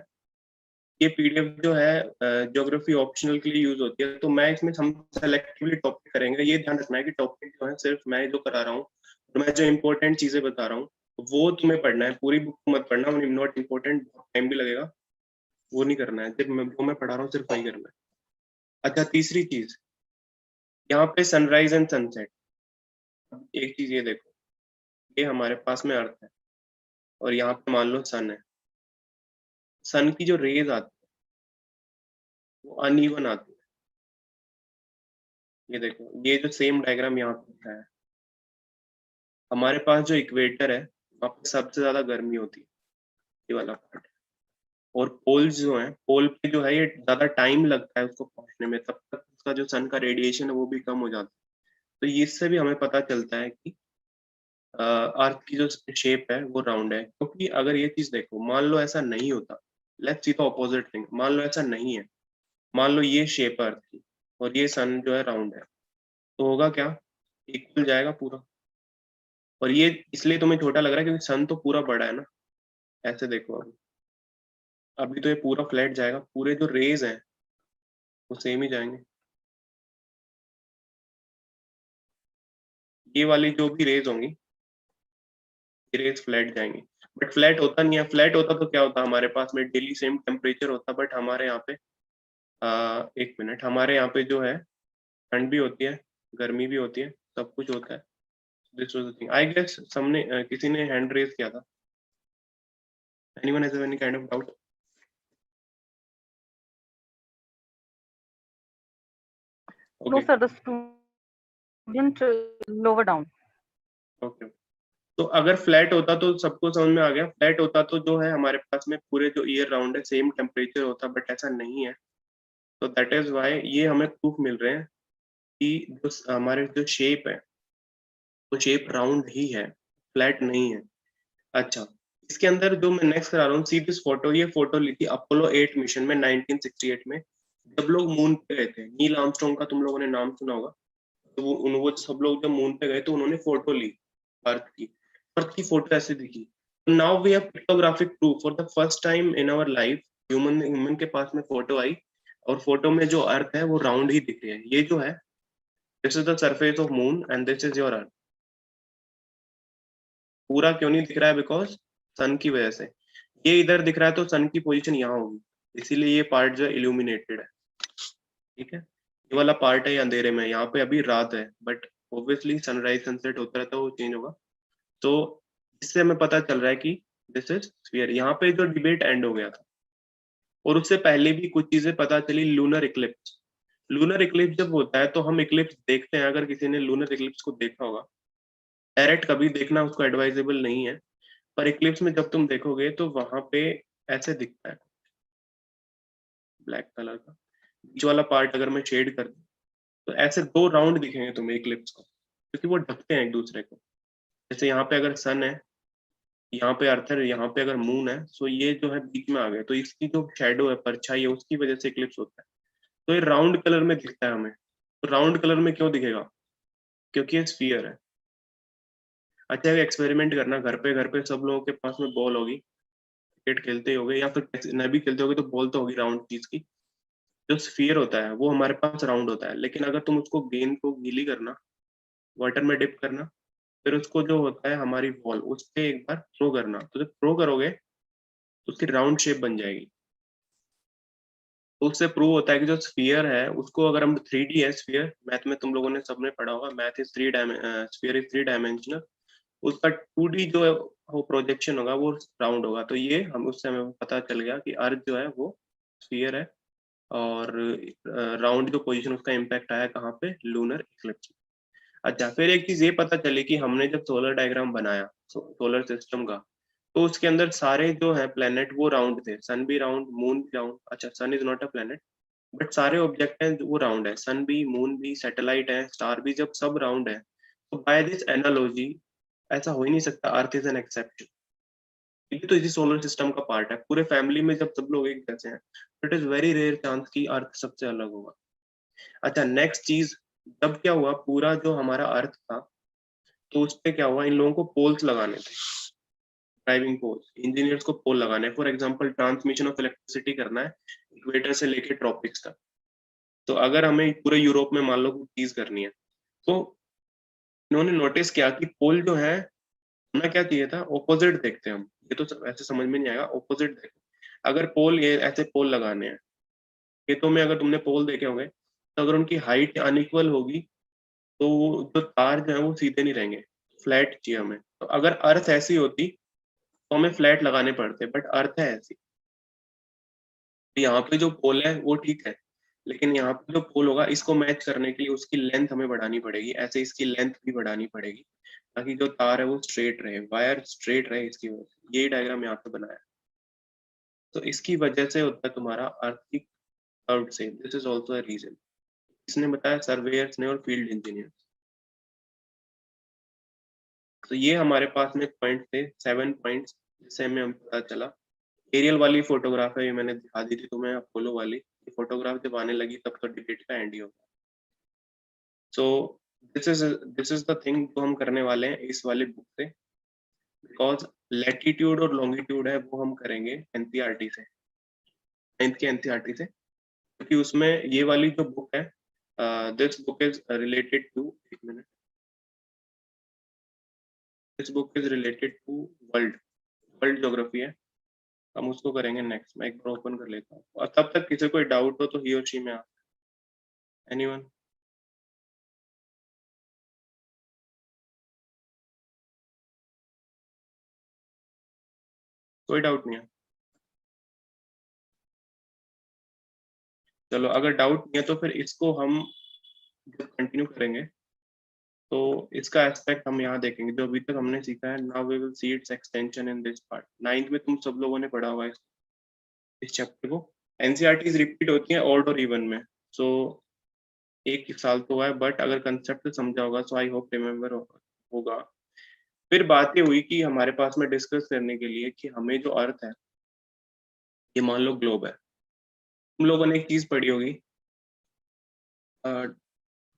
ये पीडीएफ जो है ज्योग्राफी ऑप्शनल के लिए यूज होती है, तो मैं इसमें हम सेलेक्टिवली टॉपिक करेंगे। ये ध्यान रखना है कि टॉपिक जो है सिर्फ मैं जो करा रहा हूँ, और मैं जो इम्पोर्टेंट चीजें बता रहा हूँ वो तुम्हें पढ़ना है, पूरी बुक मत पढ़ना। नॉट इम्पोर्टेंट, टाइम भी लगेगा, वो नहीं करना है। सिर्फ जो मैं पढ़ा रहा हूँ सिर्फ वही करना है। अच्छा, तीसरी चीज, यहाँ पे सनराइज एंड सनसेट। एक चीज ये देखो, ये हमारे पास में अर्थ है, और यहाँ पे मान लो सन है। सन की जो रेज आती है वो अनइवन आती है। ये देखो, ये जो सेम डायग्राम यहाँ पे है, हमारे पास जो इक्वेटर है वहाँ पे सबसे ज्यादा गर्मी होती है, ये वाला पार्ट। और पोल्स जो है, पोल पे जो है ये ज्यादा टाइम लगता है उसको पहुंचने में, तब तक उसका जो सन का रेडिएशन है वो भी कम हो जाता है। तो इससे भी हमें पता चलता है कि अर्थ की जो शेप है वो राउंड है। क्योंकि अगर ये चीज देखो, मान लो ऐसा नहीं होता, let's see the opposite thing, मान लो ऐसा नहीं है, मान लो ये शेप है अर्थ की और ये सन जो है राउंड है, तो होगा क्या, इक्वल जाएगा पूरा। और ये इसलिए तुम्हें छोटा लग रहा है क्योंकि सन तो पूरा बड़ा है ना। ऐसे देखो, अभी तो ये पूरा फ्लैट जाएगा, पूरे जो रेज हैं वो सेम ही जाएंगे। ये वाली जो भी रेज होंगी, ये रेज फ्लैट जाएंगी। बट फ्लैट होता नहीं है। फ्लैट होता तो क्या होता, हमारे पास में डेली सेम टेम्परेचर होता, बट हमारे यहाँ पे एक मिनट, हमारे यहाँ पे जो है ठंड भी होती है, गर्मी भी होती है, सब कुछ होता है। This was the thing. I guess सबने किसी ने हैंड रेज किया था। Anyone has any kind of doubt? No sir, the student lower down. Okay, तो अगर फ्लैट होता तो सबको समझ में आ गया। फ्लैट होता तो जो है हमारे पास में पूरे जो ईयर राउंड है सेम टेम्परेचर होता, बट ऐसा नहीं है। तो दैट इज वाई ये हमें प्रूफ मिल रहे हैं कि जो हमारे जो शेप है वो शेप राउंड ही है, फ्लैट नहीं है। अच्छा, इसके अंदर जो मैं नेक्स्ट करा रहा हूँ, सी दिस फोटो, ये फोटो ली थी अपोलो 8 मिशन में 1968 में, जब लोग मून पे गए थे। नील आर्मस्ट्रॉन्ग का तुम लोगों ने नाम सुना होगा। तो वो सब लोग जब मून पे गए तो उन्होंने फोटो ली अर्थ की। अर्थ की फोटो ऐसे दिखी। Now we have pictographic proof for the first time in our life. Human के पास में फोटो आई, और फोटो में जो अर्थ है वो राउंड ही दिख रही है। ये जो है, this is the surface of moon and this is your earth. पूरा क्यों नहीं दिख रहा है? बिकॉज सन की वजह से। ये इधर दिख रहा है तो सन की पोजीशन यहाँ होगी, इसीलिए ये पार्ट जो है इल्यूमिनेटेड है। ठीक है, ये वाला पार्ट है अंधेरे में, यहाँ पे अभी रात है, बट ऑब्वियसली सनराइज सनसेट होता रहता है, वो चेंज होगा। तो इससे हमें पता चल रहा है कि दिस इज स्फीयर। यहाँ पे जो डिबेट एंड हो गया था, और उससे पहले भी कुछ चीजें पता चली। लूनर इक्लिप्स, लूनर इक्लिप्स जब होता है तो हम इक्लिप्स देखते हैं। अगर किसी ने लूनर इक्लिप्स को देखा होगा, डायरेक्ट कभी देखना उसको एडवाइजेबल नहीं है, पर इक्लिप्स में जब तुम देखोगे तो वहां पे ऐसे दिखता है, ब्लैक कलर का। बीच वाला पार्ट अगर मैं शेड कर दूं तो ऐसे दो राउंड दिखेंगे तुम्हें इक्लिप्स को, क्योंकि वो ढकते हैं एक दूसरे को। जैसे यहाँ पे अगर सन है यहाँ पे अर्थ है, यहाँ पे अगर मून है, सो ये जो है बीच में आ गए, तो इसकी जो शेडो है, परछाई है, उसकी वजह से इक्लिप्स होता है। तो ये राउंड कलर में दिखता है हमें। तो राउंड कलर में क्यों दिखेगा? क्योंकि ये स्फीयर है। अच्छा, ये एक्सपेरिमेंट करना घर पे सब लोगों के पास में बॉल होगी, क्रिकेट खेलते ही होगे या फिर न भी खेलते होगे तो बॉल तो होगी राउंड चीज की। जो स्फीयर होता है वो हमारे पास राउंड होता है, लेकिन अगर तुम उसको गेंद को गीली करना, वाटर में डिप करना, फिर उसको जो होता है हमारी बॉल, उस पे एक बार थ्रो करना, तो जब थ्रो करोगे तो उसकी राउंड शेप बन जाएगी। तो उससे प्रूव होता है कि जो स्फीयर है उसको अगर हम 3D है स्फीयर, मैथ में तुम लोगों ने सबने पढ़ा होगा, math is sphere is 3 dimensional, उसका 2D जो है वो प्रोजेक्शन होगा वो राउंड होगा। तो ये हम उससे हमें पता चल गया कि अर्थ जो है वो स्फीयर है, और राउंड जो पोजीशन उसका इम्पैक्ट आया कहाँ पे, लूनर इक्लिप्स। अच्छा, फिर एक चीज ये पता चली कि हमने जब सोलर डायग्राम बनाया सोलर सिस्टम का, तो उसके अंदर सारे जो है प्लेनेट वो राउंड थे, सन भी राउंड, मून भी राउंड। अच्छा, sun is not a planet, but सारे ऑब्जेक्ट हैं वो राउंड है, सन भी, मून भी, सैटेलाइट है, स्टार भी, जब सब राउंड है, तो बाय दिस एनालॉजी ऐसा हो ही नहीं सकता अर्थ इज एन एक्सेप्शन। ये तो इसी सोलर सिस्टम का पार्ट है, पूरे फैमिली में जब सब लोग एक जैसे हैं, it is very rare chance कि अर्थ सबसे अलग होगा। अच्छा, नेक्स्ट चीज, तब क्या हुआ, पूरा जो हमारा अर्थ था, तो उस पे क्या हुआ, इन लोगों को पोल्स लगाने थे, ड्राइविंग पोल्स, इंजीनियर्स को पोल लगाने, for example transmission of electricity करना है इक्वेटर से लेके ट्रॉपिक्स तक। तो अगर हमें पूरे यूरोप में मान लो कोई चीज करनी है, तो इन्होंने नोटिस किया कि पोल जो है, हमें क्या चाहिए था, ऑपोजिट देखते हैं हम, ये तो ऐसे समझ में नहीं आएगा, ऑपोजिट देखो। अगर पोल, ये ऐसे पोल लगाने हैं खेतों में, अगर तुमने पोल देखे होंगे, तो अगर उनकी हाइट अनइक्वल होगी तो जो तार जो है वो सीधे नहीं रहेंगे, फ्लैट चाहिए हमें। तो अगर अर्थ ऐसी होती तो हमें फ्लैट लगाने पड़ते, बट अर्थ है ऐसी, तो यहाँ पे जो पोल है वो ठीक है, लेकिन यहाँ पे जो पोल होगा इसको मैच करने के लिए उसकी लेंथ हमें बढ़ानी पड़ेगी, ऐसे इसकी लेंथ भी बढ़ानी पड़ेगी, ताकि जो तार है वो स्ट्रेट रहे, वायर स्ट्रेट रहे, इसकी वजह से यही डायग्राम यहाँ पे बनाया है। तो इसकी वजह से होता है तुम्हारा अर्थ की curved shape, this is also a reason. इसने बताया सर्वेयर्स ने और फील्ड इंजीनियर्स। तो ये हमारे पास में पॉइंट थे, 7 पॉइंट्स, जिससे हमें पता चला। एरियल वाली फोटोग्राफ है, ये मैंने दिखा दी थी तुम्हें, अपोलो वाली। ये फोटोग्राफ जब आने लगी तब तो डिबेट का एंड ही होगा। So this is the thing जो हम करने वाले हैं इस वाली बुक से, बिकॉज लैटिट्यूड और लॉन्गिट्यूड है वो हम करेंगे एनसीईआरटी से, 9th के एनसीईआरटी से, क्योंकि उसमें ये वाली जो बुक है, this book is related to, एक मिनट, this book is related to world world geography है, हम उसको करेंगे नेक्स्ट। मैं एक बार ओपन कर लेता हूँ, और तब तक किसी कोई डाउट हो तो ही और शी में एनीवन। कोई डाउट नहीं है? चलो, अगर डाउट नहीं है तो फिर इसको हम जब कंटिन्यू करेंगे तो इसका एस्पेक्ट हम यहाँ देखेंगे, जो अभी तक हमने सीखा है। Now we will see its extension in this part. 9th में तुम सब लोगों ने पढ़ा हुआ है इस चैप्टर को। एनसीईआरटीज रिपीट होती हैं ऑड और इवन में, सो एक साल तो हुआ है, बट अगर कंसेप्ट समझा होगा सो आई होप रिमेम्बर होगा। फिर बात ये हुई कि हमारे पास में डिस्कस करने के लिए कि हमें जो अर्थ है, ये मान लो ग्लोब है। तुम लोगों ने एक चीज पढ़ी होगी,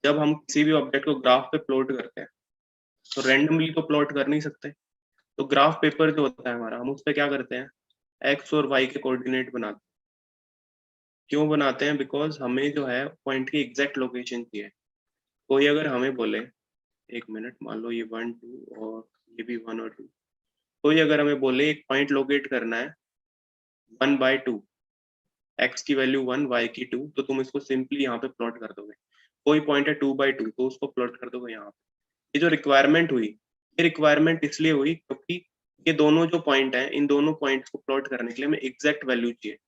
जब हम किसी भी ऑब्जेक्ट को ग्राफ पे प्लॉट करते हैं तो रैंडमली तो प्लॉट कर नहीं सकते, तो ग्राफ पेपर जो होता है हमारा, हम उस पर क्या करते हैं, एक्स और वाई के कोऑर्डिनेट बनाते हैं। क्यों बनाते हैं? बिकॉज हमें जो है पॉइंट की एग्जैक्ट लोकेशन चाहिए। कोई अगर हमें बोले, एक मिनट, मान लो ये 1 2 और ये भी 1 और 2, कोई अगर हमें बोले एक पॉइंट लोकेट करना है 1/2, एक्स की वैल्यू 1, वाई की 2, तो तुम इसको सिंपली यहाँ पे प्लॉट कर दोगे। कोई पॉइंट है 2/2, तो उसको प्लॉट कर दोगे यहाँ पे। ये जो रिक्वायरमेंट हुई, ये रिक्वायरमेंट इसलिए हुई क्योंकि ये दोनों जो पॉइंट हैं, इन दोनों पॉइंट्स को प्लॉट करने के लिए हमें एग्जैक्ट वैल्यू चाहिए।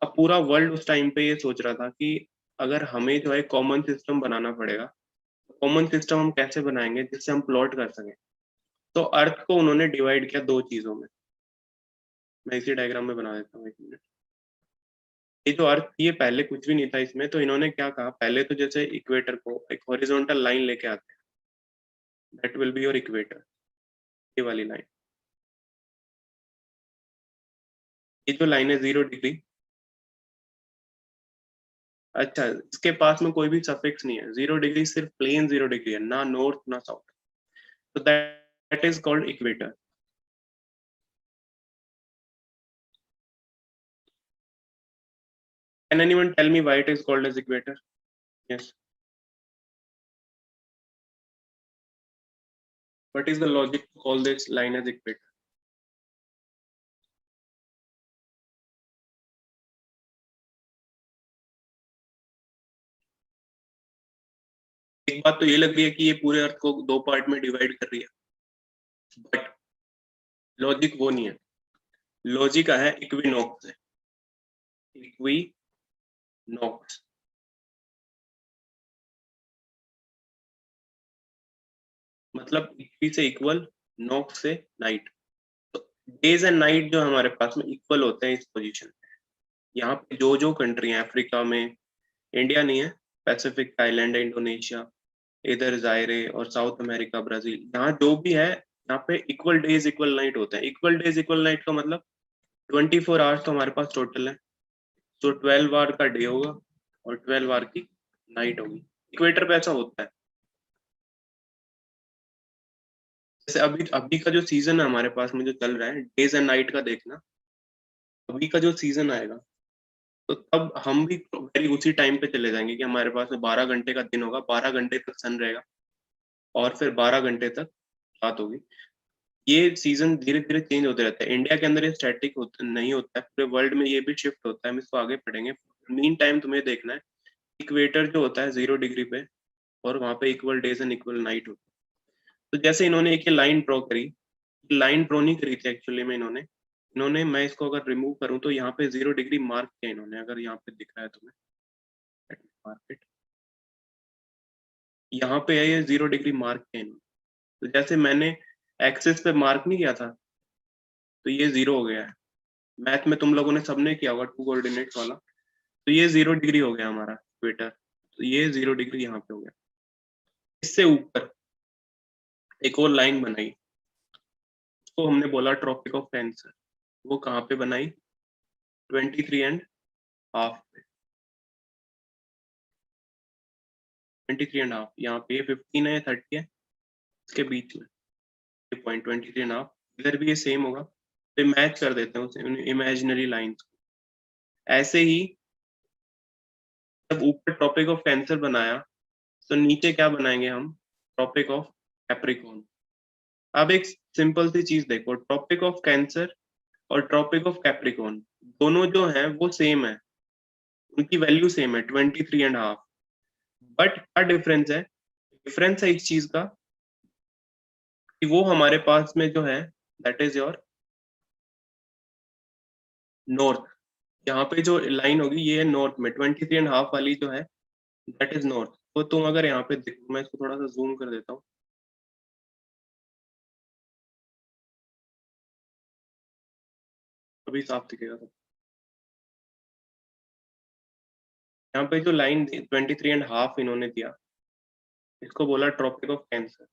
अब पूरा वर्ल्ड उस टाइम पे ये सोच रहा था कि अगर हमें जो है कॉमन सिस्टम बनाना पड़ेगा, कॉमन सिस्टम हम कैसे बनाएंगे जिससे हम प्लॉट कर सकें। तो अर्थ को उन्होंने डिवाइड किया 2 चीजों में। मैं इसी डायग्राम में बना देता हूँ, एक मिनट। ये जो अर्थ थी, ये पहले कुछ भी नहीं था इसमें, तो इन्होंने क्या कहा, पहले तो जैसे इक्वेटर को एक हॉरिजॉन्टल लाइन लेके आते हैं, that will be your equator, ये वाली लाइन। ये जो लाइन है 0 डिग्री, अच्छा इसके पास में कोई भी सफिक्स नहीं है, 0 डिग्री सिर्फ प्लेन 0 डिग्री है, ना नॉर्थ ना साउथ, तो that is called equator. Can anyone tell me why it is called as equator? Yes. What is the logic to call this line as equator? एक बात तो ये लग रही है कि ये पूरे अर्थ को 2 पार्ट में डिवाइड कर रही है, बट लॉजिक वो नहीं है। लॉजिक है इक्विनॉक्स से, इक्विनॉक्स मतलब इक्वी से इक्वल, नॉक्स से नाइट। तो डेज एंड नाइट जो हमारे पास में इक्वल होते हैं इस पोजीशन पे। यहाँ पे जो जो कंट्री है अफ्रीका में, इंडिया नहीं है, पैसिफिक आइलैंड है, इंडोनेशिया, इधर जायरे और साउथ अमेरिका, ब्राजील, यहाँ जो भी है यहाँ पे इक्वल डेज इक्वल नाइट होते हैं। इक्वल डेज इक्वल नाइट का मतलब 24 आवर्स तो हमारे पास टोटल है, तो 12 आवर का डे होगा और 12 आवर की नाइट होगी। इक्वेटर पे ऐसा होता है। जैसे अभी अभी का जो सीजन है हमारे पास में जो चल रहा है डेज एंड नाइट का, देखना अभी का जो सीजन आएगा तो तब हम भी वेरी उसी टाइम पे चले जाएंगे कि हमारे पास में 12 घंटे का दिन होगा, 12 घंटे तक सन रहेगा और फिर 12 घंटे तक रात होगी। ये सीजन धीरे धीरे चेंज होते रहता है। इंडिया के अंदर ये स्टैटिक नहीं होता है, पूरे वर्ल्ड में ये भी शिफ्ट होता है, हम इसको आगे पढ़ेंगे। मीन टाइम तुम्हें देखना है इक्वेटर जो होता है 0 डिग्री पे, और वहां पे equal days and equal night होता है। तो जैसे इन्होंने एक लाइन ड्रॉ करी, लाइन ड्रॉ नहीं करी थी एक्चुअली में इन्होंने, मैं इसको अगर रिमूव करूं तो यहाँ पे 0 डिग्री मार्क किया इन्होंने, अगर यहाँ पे दिख रहा है तुम्हें मार्केट, यहाँ पे है ये 0 डिग्री मार्क किया इन्होंने। तो जैसे मैंने एक्सिस पे मार्क नहीं किया था तो ये 0 हो गया है। मैथ में तुम लोगों ने सबने किया होगा 2 कोऑर्डिनेट वाला, तो ये 0 डिग्री हो गया हमारा इक्वेटर, तो ये 0 डिग्री यहाँ पे हो गया। इससे ऊपर एक और लाइन बनाई, उसको हमने बोला ट्रॉपिक ऑफ कैंसर। वो कहाँ पे बनाई? 23 एंड हाफ पे, 23 एंड हाफ, यहाँ पे 15 है 30 है, इसके बीच में ये पॉइंट 23 एंड हाफ, इधर भी ये सेम होगा, तो मैच कर देते हैं उसे इमेजिनरी लाइंस को। ऐसे ही जब ऊपर ट्रॉपिक ऑफ कैंसर बनाया तो नीचे क्या बनाएंगे हम? Tropic of Capricorn. अब एक सिंपल सी चीज देखो, ट्रॉपिक ऑफ कैंसर और ट्रॉपिक ऑफ कैप्रिकॉर्न दोनों जो हैं वो सेम है, उनकी वैल्यू सेम है 23 एंड हाफ, बट क्या डिफरेंस है? डिफरेंस है इस चीज का कि वो हमारे पास में जो है दैट इज योर नॉर्थ। यहाँ पे जो लाइन होगी ये है नॉर्थ में, 23 एंड हाफ वाली जो है दैट इज नॉर्थ। तो तुम अगर यहाँ पे देखो, मैं इसको थोड़ा सा जूम कर देता हूँ, अभी साफ दिखेगा सब। यहाँ पे जो लाइन 23 एंड हाफ इन्होंने दिया, इसको बोला ट्रॉपिक ऑफ कैंसर।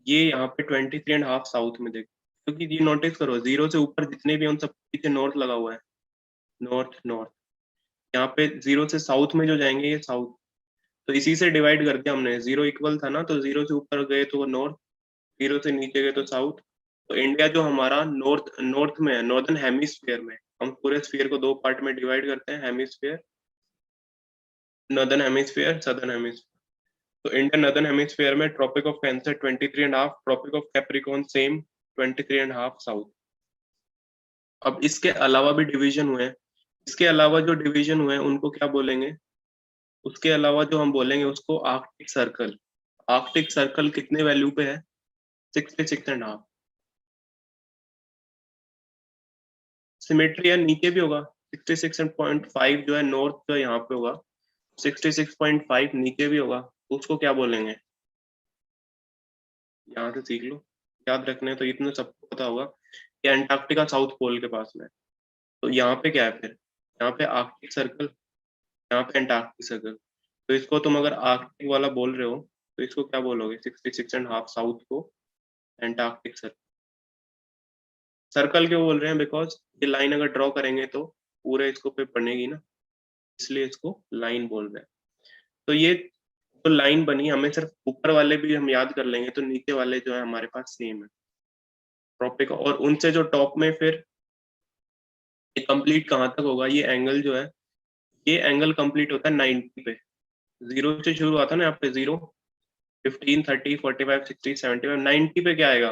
ये यहाँ पे 23 एंड हाफ साउथ में देखो, क्योंकि ये नोटिस करो 0 से ऊपर जितने भी हैं उन सब पीछे नॉर्थ लगा हुआ है, नॉर्थ नॉर्थ। यहाँ पे 0 से साउथ में जो जाएंगे ये साउथ, तो इसी से डिवाइड कर दिया हमने। 0 इक्वल था ना, तो 0 से ऊपर गए तो नॉर्थ, 0 से नीचे गए तो साउथ। तो इंडिया जो हमारा नॉर्थ नॉर्थ में है, नॉर्दर्न हेमिस्फीयर में, हम पूरे स्फीयर को 2 पार्ट में डिवाइड करते हैं, hemisphere, northern hemisphere, southern hemisphere. तो इंडियन नॉर्दर्न हेमिस्फीयर में tropic of Cancer 23 and half, tropic of Capricorn same 23 and half south. अब इसके अलावा भी डिवीजन हुए हैं, इसके अलावा जो डिवीजन हुए हैं उनको क्या बोलेंगे? उसके अलावा जो हम बोलेंगे उसको आर्कटिक सर्कल। आर्कटिक सर्कल कितने वैल्यू पे है? 66 एंड हाफ। सिमेट्री है, नीचे भी होगा 66.5 जो है नॉर्थ जो यहाँ पे होगा, 66.5 नीचे भी होगा, तो उसको क्या बोलेंगे? यहाँ से सीख लो, याद रखने तो इतना सबको पता होगा कि अंटार्कटिका साउथ पोल के पास में है। तो यहाँ पे क्या है फिर? यहाँ पे आर्कटिक सर्कल, यहाँ पे अंटार्कटिक सर्कल। तो इसको तुम अगर आर्कटिक वाला बोल रहे हो तो इसको क्या बोलोगे? 66 एंड हाफ साउथ को एंटार्कटिक सर्कल। सर्कल क्यों बोल रहे हैं? बिकॉज ये लाइन अगर ड्रॉ करेंगे तो पूरे इसको पे बनेगी ना, इसलिए इसको लाइन बोल रहे हैं। तो ये तो लाइन बनी, हमें सिर्फ ऊपर वाले भी हम याद कर लेंगे तो नीचे वाले जो है हमारे पास सेम है ट्रॉपिक, और उनसे जो टॉप में फिर ये कंप्लीट कहाँ तक होगा, ये एंगल जो है, ये एंगल कंप्लीट होता है 90 पे। 0 से शुरू हुआ था ना यहाँ पे, 0, 15, 30, 45, 60, 75, 90 पे क्या आएगा?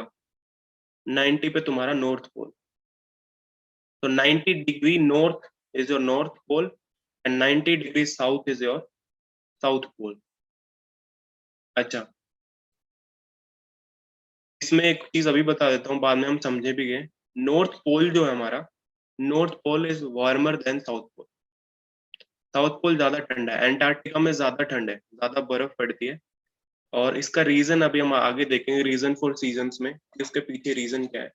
90 पे तुम्हारा नॉर्थ पोल। तो 90 degree north is your north pole and 90 degree south is your south pole. अच्छा, इसमें एक चीज अभी बता देता हूँ, बाद में हम समझे भी गए। नॉर्थ पोल जो है हमारा, north pole is warmer than south pole. South pole ज्यादा ठंडा है, एंटार्क्टिका में ज्यादा ठंड है, ज्यादा बर्फ पड़ती है। और इसका रीजन अभी हम आगे देखेंगे, रीजन फॉर सीजन्स में, इसके पीछे रीजन क्या है।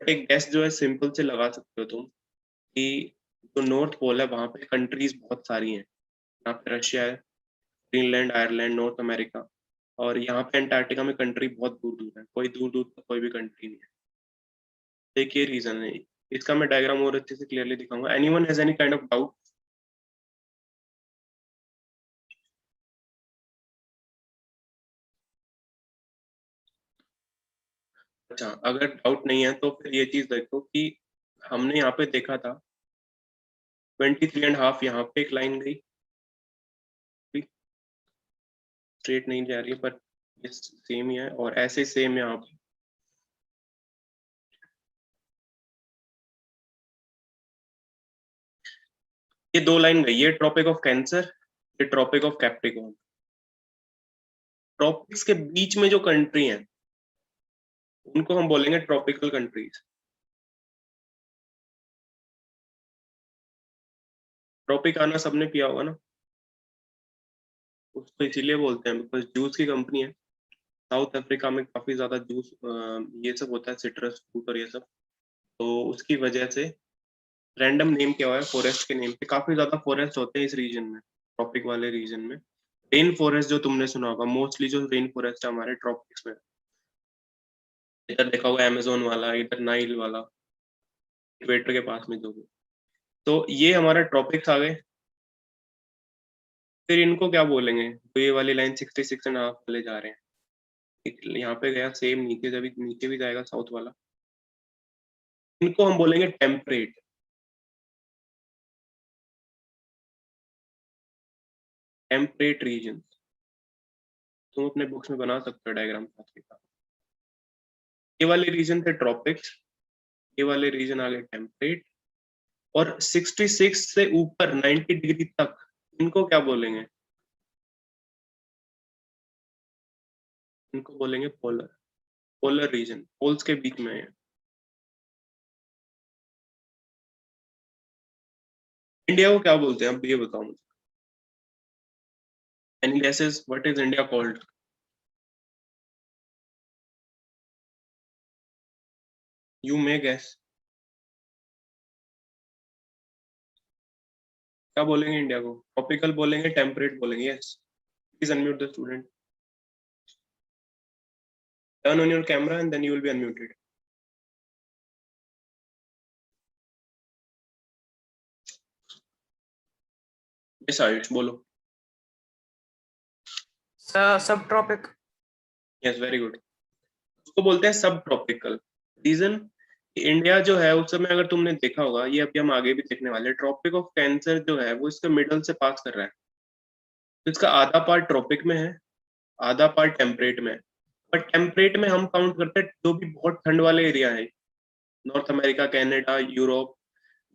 एक गेस जो है सिंपल से लगा सकते हो तुम कि जो नॉर्थ पोल है वहां पे कंट्रीज बहुत सारी हैं। यहाँ पे रशिया है, ग्रीनलैंड, आयरलैंड, नॉर्थ अमेरिका, और यहाँ पे अंटार्कटिका में कंट्री बहुत दूर दूर है, कोई दूर दूर तक कोई भी कंट्री नहीं है। एक ये रीजन है। इसका मैं डायग्राम और अच्छे से क्लियरली दिखाऊंगा। Anyone has any kind of doubt? अच्छा, अगर डाउट नहीं है तो फिर ये चीज देखो कि हमने यहाँ पे देखा था 23.5, यहाँ पे एक लाइन गई, स्ट्रेट नहीं जा रही है पर ये सेम ही है, और ऐसे सेम यहाँ पे ये 2 लाइन गई, ये ट्रॉपिक ऑफ कैंसर, ये ट्रॉपिक ऑफ कैप्रिकॉर्न। ट्रॉपिक्स के बीच में जो कंट्री हैं उनको हम बोलेंगे ट्रॉपिकल कंट्रीज। ट्रॉपिक आना सबने पिया होगा ना, उसको इसीलिए बोलते हैं बिकॉज जूस की कंपनी है। साउथ अफ्रीका में काफी ज्यादा जूस ये सब होता है, सिट्रस फ्रूट और ये सब, तो उसकी वजह से रैंडम नेम क्या हुआ है, फॉरेस्ट के नेम पे। काफी ज्यादा फॉरेस्ट होते हैं इस रीजन में, ट्रॉपिक वाले रीजन में। रेन फॉरेस्ट जो तुमने सुना होगा, मोस्टली जो रेन फॉरेस्ट है हमारे ट्रॉपिक्स में, इधर देखा होगा अमेजोन वाला, इधर नाइल वाला, इक्वेटर के पास में जो भी। तो ये हमारा ट्रॉपिक्स आ गए। फिर इनको क्या बोलेंगे? तो ये वाली लाइन 66.5 वाले जा रहे हैं, यहाँ पे गया सेम, नीचे जब नीचे भी जाएगा साउथ वाला, इनको हम बोलेंगे टेम्परेट। टेम्परेट रीजन तुम अपने बुक्स में बना सकते हो डायग्राम साथ के साथ। ये वाले रीजन थे ट्रॉपिक्स, ये वाले रीजन आ गए टेम्परेट, और 66 से ऊपर 90 डिग्री तक इनको क्या बोलेंगे? इनको बोलेंगे पोलर। पोलर रीजन, पोल्स के बीच में है। इंडिया को क्या बोलते हैं अब ये बताओ मुझे। Any guesses what is India called? You may guess. क्या बोलेंगे इंडिया को? ट्रॉपिकल बोलेंगे, टेम्परेट बोलेंगे? Yes, please unmute the student, turn on your camera and then you will be unmuted. yes Ayush, बोलो। सब ट्रॉपिक। Yes, very good. उसको बोलते हैं सब ट्रॉपिकल। रीजन, इंडिया जो है उस समय अगर तुमने देखा होगा, ये अभी हम आगे भी देखने वाले, ट्रॉपिक ऑफ कैंसर जो है वो इसके मिडल से पास कर रहा है। तो इसका आधा पार्ट ट्रॉपिक में है, आधा पार्ट टेम्परेट में है। बट टेम्परेट में हम काउंट करते हैं जो भी बहुत ठंड वाले एरिया है, नॉर्थ अमेरिका, कनाडा, यूरोप,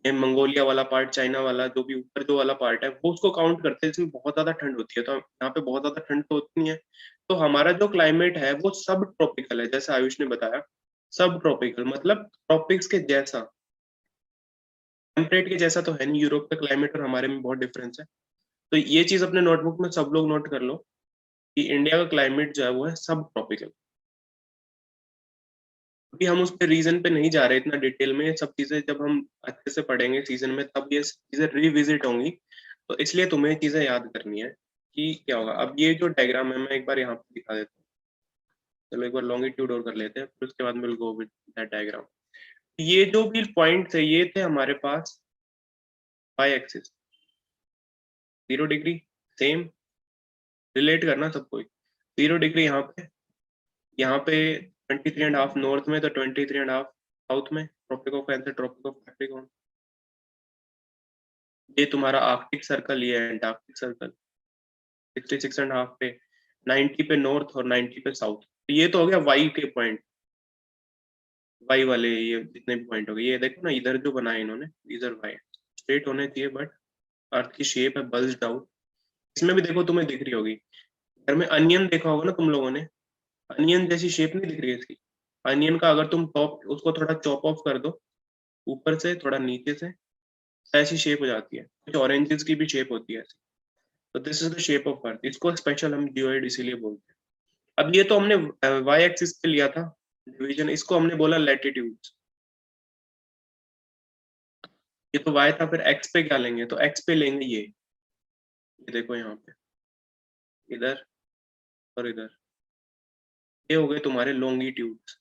ये मंगोलिया वाला पार्ट, चाइना वाला, जो भी ऊपर जो वाला पार्ट है वो उसको काउंट करते हैं, जिसमें बहुत ज्यादा ठंड होती है। तो यहाँ पे बहुत ज्यादा ठंड तो होती नहीं है। तो हमारा जो क्लाइमेट है वो सब ट्रॉपिकल है, जैसे आयुष ने बताया। सब ट्रॉपिकल मतलब ट्रॉपिक्स के जैसा, टेम्परेट के जैसा तो है नहीं। यूरोप का क्लाइमेट और हमारे में बहुत डिफरेंस है। तो ये चीज अपने नोटबुक में सब लोग नोट कर लो कि इंडिया का क्लाइमेट जो है वो है सब ट्रॉपिकल। अभी हम उस पे रीजन पे नहीं जा रहे इतना डिटेल में, ये सब चीजें जब हम अच्छे से पढ़ेंगे सीजन में तब ये चीजें रिविजिट होंगी। तो इसलिए तुम्हें चीजें याद करनी है कि क्या होगा। अब ये जो डायग्राम है मैं एक बार यहाँ पे दिखा देता हूँ। चलो एक बार लॉन्गिट्यूड और कर लेते हैं, फिर उसके बाद will go with that diagram. ये जो भी पॉइंट थे ये थे हमारे पास y axis, 0 degree same, relate करना सबको। 0 डिग्री यहाँ पे 23.5 नॉर्थ में, तो 23.5 साउथ में, tropic of Cancer, tropic of Capricorn. ये तुम्हारा आर्कटिक सर्कल, ये एंटार्क्टिक सर्कल 66.5 पे, 90 पे नॉर्थ और 90 पे साउथ। तो ये तो हो गया वाई के पॉइंट, वाई वाले ये जितने भी पॉइंट हो गए। ये देखो ना इधर जो बनाए इन्होंने, इधर वाई स्ट्रेट होने चाहिए, बट अर्थ की शेप है बल्ज्ड आउट। इसमें भी देखो तुम्हें दिख रही होगी, घर में अनियन देखा होगा ना तुम लोगों ने, अनियन जैसी शेप नहीं दिख रही है इसकी। अनियन का अगर तुम टॉप उसको थोड़ा चॉप ऑफ कर दो, ऊपर से थोड़ा नीचे से, ऐसी शेप हो जाती है। कुछ ऑरेंजेस की भी शेप होती है ऐसी। तो this is the shape of earth, इसको स्पेशल हम जियोइड इसीलिए बोलते हैं। अब ये तो हमने वाई एक्सिस पे लिया था डिवीजन, इसको हमने बोला लैटिट्यूड। ये तो वाई था, फिर एक्स पे क्या लेंगे, तो एक्स पे लेंगे ये देखो यहाँ पे, इधर और इधर, ये हो गए तुम्हारे लॉन्गिट्यूड्स।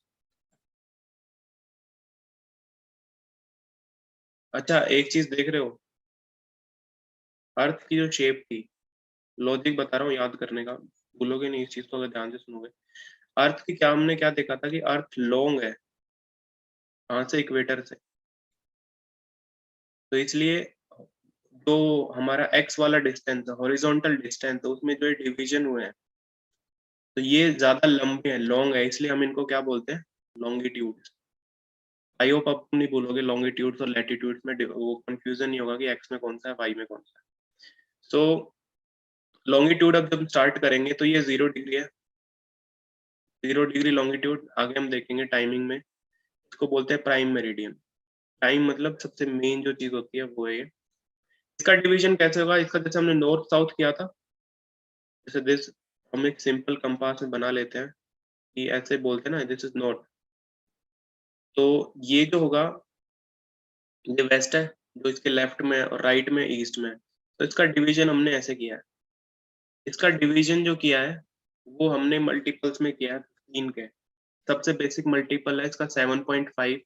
अच्छा एक चीज देख रहे हो, अर्थ की जो शेप थी, लॉजिक बता रहा हूँ याद करने का, भूलोगे नहीं इस चीज को अगर ध्यान से सुनोगे। अर्थ की क्या हमने क्या देखा था कि अर्थ लॉन्ग है, कहाँ से, इक्वेटर से। तो इसलिए जो हमारा एक्स वाला डिस्टेंस है, हॉरिजॉन्टल डिस्टेंस है, उसमें जो डिवीजन हुए हैं, तो ये ज्यादा लंबे हैं, लॉन्ग है, इसलिए हम इनको क्या बोलते हैं, लॉन्गिट्यूड। आई होप आप नहीं बोलोगे लॉन्गिट्यूड्स और लैटिट्यूड्स में वो कंफ्यूजन नहीं होगा कि एक्स में कौन सा है, वाई में कौन सा है। सो लॉन्गिट्यूड अब जब स्टार्ट करेंगे तो ये 0 डिग्री है, 0 डिग्री लॉन्गिट्यूड। आगे हम देखेंगे टाइमिंग में, इसको बोलते हैं प्राइम मेरिडियन। टाइम मतलब सबसे मेन जो चीज होती है वो है ये। इसका डिवीजन कैसे होगा, इसका जैसे हमने नॉर्थ साउथ किया था, जैसे दिस हम एक सिंपल कंपास में बना लेते हैं कि ऐसे बोलते हैं ना, दिस इज नॉर्थ। तो ये जो होगा, ये वेस्ट है, जो इसके लेफ्ट में और राइट में ईस्ट में, तो इसका डिवीजन हमने ऐसे किया है। इसका डिवीजन जो किया है वो हमने मल्टीपल्स में किया है, 3 के। सबसे बेसिक मल्टीपल है इसका 7.5,